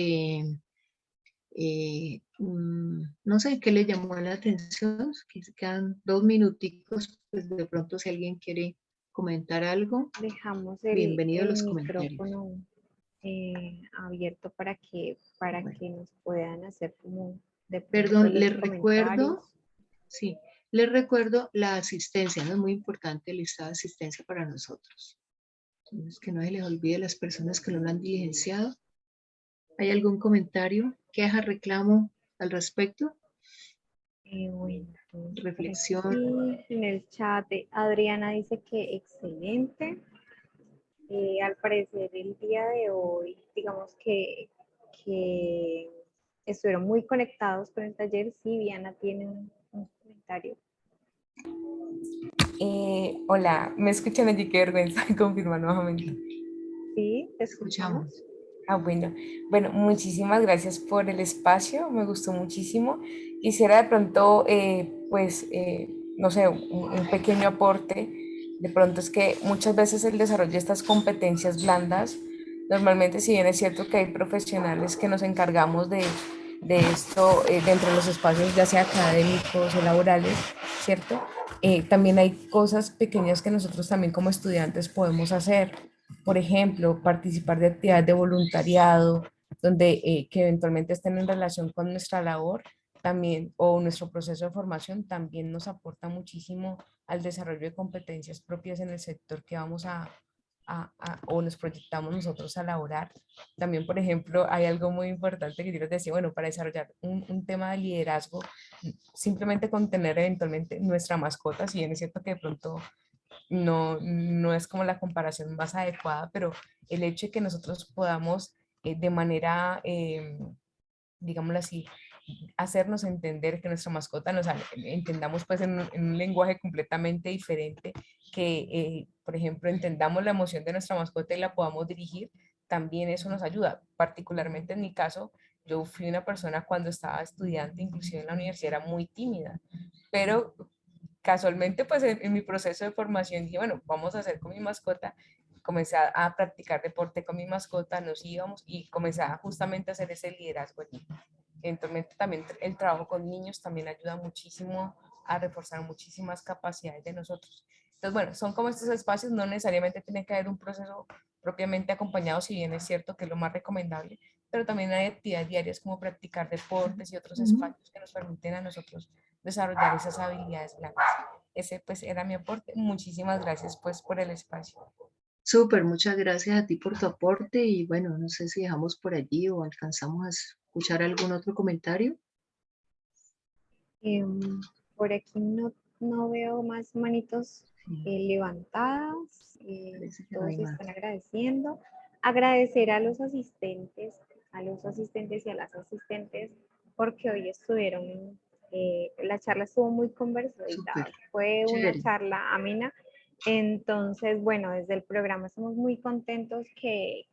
no sé qué le llamó la atención, que quedan 2 minuticos, pues de pronto si alguien quiere comentar algo, Dejamos bienvenido a el los comentarios. micrófono abierto para que nos puedan hacer como de pronto Perdón, los les comentarios. recuerdo, sí, les recuerdo la asistencia, ¿no? Es muy importante el listado de asistencia para nosotros. Entonces, que no se les olvide las personas que no lo han diligenciado. ¿Hay algún comentario, queja, reclamo al respecto? Bueno, entonces, por Reflexión. aquí en el chat Adriana dice que excelente. Al parecer el día de hoy, digamos que estuvieron muy conectados con el taller. Sí, Viana tiene un comentario. Hola, ¿me escuchan allí? Qué vergüenza, confirma nuevamente. Sí, te escuchamos. Bueno, muchísimas gracias por el espacio, me gustó muchísimo. Quisiera de pronto, no sé, un pequeño aporte. De pronto es que muchas veces el desarrollo de estas competencias blandas, normalmente si bien es cierto que hay profesionales que nos encargamos de esto dentro de los espacios ya sea académicos o laborales, ¿cierto? También hay cosas pequeñas que nosotros también como estudiantes podemos hacer. Por ejemplo, participar de actividades de voluntariado, donde que eventualmente estén en relación con nuestra labor también o nuestro proceso de formación también nos aporta muchísimo al desarrollo de competencias propias en el sector que vamos o nos proyectamos nosotros a elaborar. También, por ejemplo, hay algo muy importante que yo les decía, bueno, para desarrollar un tema de liderazgo, simplemente con tener eventualmente nuestra mascota, si bien es cierto que de pronto no es como la comparación más adecuada, pero el hecho de que nosotros podamos de manera, digámoslo así, hacernos entender que nuestra mascota nos entendamos pues en un lenguaje completamente diferente, que por ejemplo entendamos la emoción de nuestra mascota y la podamos dirigir, también eso nos ayuda. Particularmente en mi caso, yo fui una persona cuando estaba estudiante, inclusive en la universidad, era muy tímida, pero casualmente, pues en mi proceso de formación dije, bueno, vamos a hacer con mi mascota. Comencé a practicar deporte con mi mascota, nos íbamos y comencé justamente a hacer ese liderazgo allí. Entonces, también el trabajo con niños también ayuda muchísimo a reforzar muchísimas capacidades de nosotros. Entonces, bueno, son como estos espacios, no necesariamente tiene que haber un proceso propiamente acompañado, si bien es cierto que es lo más recomendable, pero también hay actividades diarias como practicar deportes y otros espacios que nos permiten a nosotros desarrollar esas habilidades blandas. Ese pues era mi aporte. Muchísimas gracias pues por el espacio. Súper, muchas gracias a ti por tu aporte y bueno, no sé si dejamos por allí o alcanzamos a escuchar algún otro comentario. Por aquí no veo más manitos levantadas. Todos están agradeciendo. Agradecer a los asistentes y a las asistentes porque hoy estuvieron, la charla estuvo muy conversadita. Súper, Fue una chévere. charla amena Entonces, bueno, desde el programa estamos muy contentos que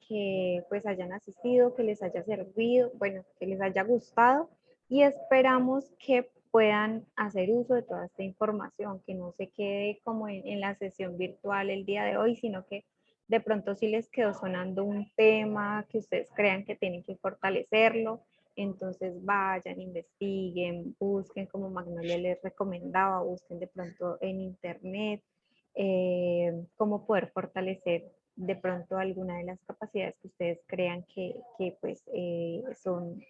pues hayan asistido, que les haya servido, bueno, que les haya gustado y esperamos que puedan hacer uso de toda esta información, que no se quede como en la sesión virtual el día de hoy, sino que de pronto si les quedó sonando un tema que ustedes crean que tienen que fortalecerlo, entonces vayan, investiguen, busquen como Magnolia les recomendaba, busquen de pronto en internet cómo poder fortalecer de pronto alguna de las capacidades que ustedes crean que pues son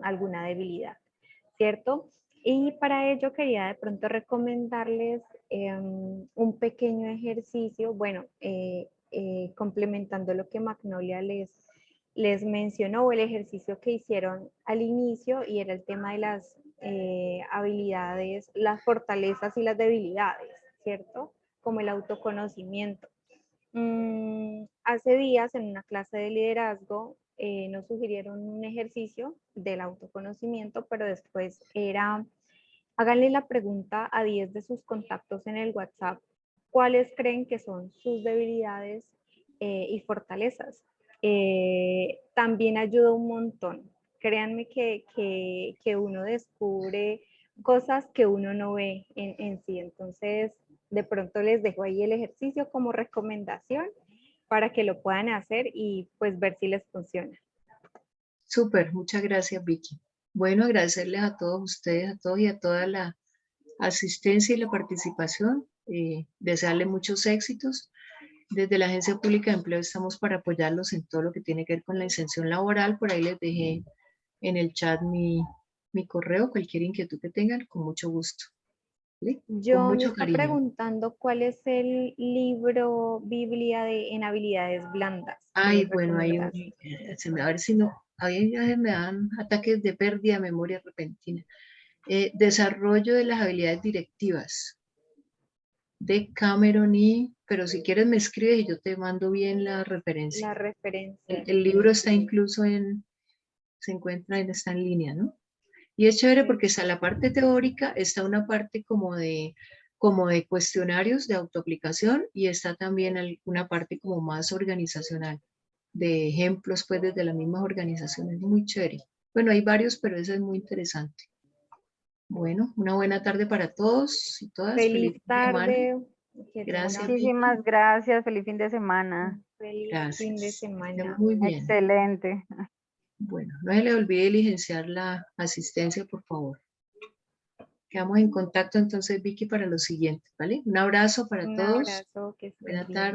alguna debilidad, ¿cierto? Y para ello quería de pronto recomendarles un pequeño ejercicio, bueno, complementando lo que Magnolia les mencionó, el ejercicio que hicieron al inicio y era el tema de las habilidades, las fortalezas y las debilidades, ¿cierto? Como el autoconocimiento. Hace días en una clase de liderazgo nos sugirieron un ejercicio del autoconocimiento, pero después era, háganle la pregunta a 10 de sus contactos en el WhatsApp, ¿cuáles creen que son sus debilidades y fortalezas? También ayuda un montón. Créanme que uno descubre cosas que uno no ve en sí. Entonces, de pronto les dejo ahí el ejercicio como recomendación para que lo puedan hacer y pues ver si les funciona. Súper, muchas gracias, Vicky. Bueno, agradecerles a todos ustedes, a todos y a toda la asistencia y la participación. Desearles muchos éxitos. Desde la Agencia Pública de Empleo estamos para apoyarlos en todo lo que tiene que ver con la inserción laboral. Por ahí les dejé en el chat mi correo, cualquier inquietud que tengan, con mucho gusto. ¿Sí? Con Yo me mucho está cariño. preguntando cuál es el libro Biblia en habilidades blandas. Ay, bueno, hay un, a ver si no, a veces me dan ataques de pérdida de memoria repentina. Desarrollo de las habilidades directivas de Cameron pero si quieres me escribes y yo te mando bien la referencia. La referencia. El libro está incluso está en línea, ¿no? Y es chévere porque está la parte teórica, está una parte como de cuestionarios de autoaplicación y está también una parte como más organizacional, de ejemplos pues desde las mismas organizaciones, muy chévere. Bueno, hay varios, pero ese es muy interesante. Bueno, una buena tarde para todos y todas. Feliz tarde. Gracias. Muchísimas gracias. Feliz fin de semana. Feliz fin de semana. Muy bien. Excelente. Bueno, no se le olvide diligenciar la asistencia, por favor. Quedamos en contacto entonces, Vicky, para lo siguiente, ¿vale? Un abrazo para todos. Un abrazo, que estén Buena bien. tarde.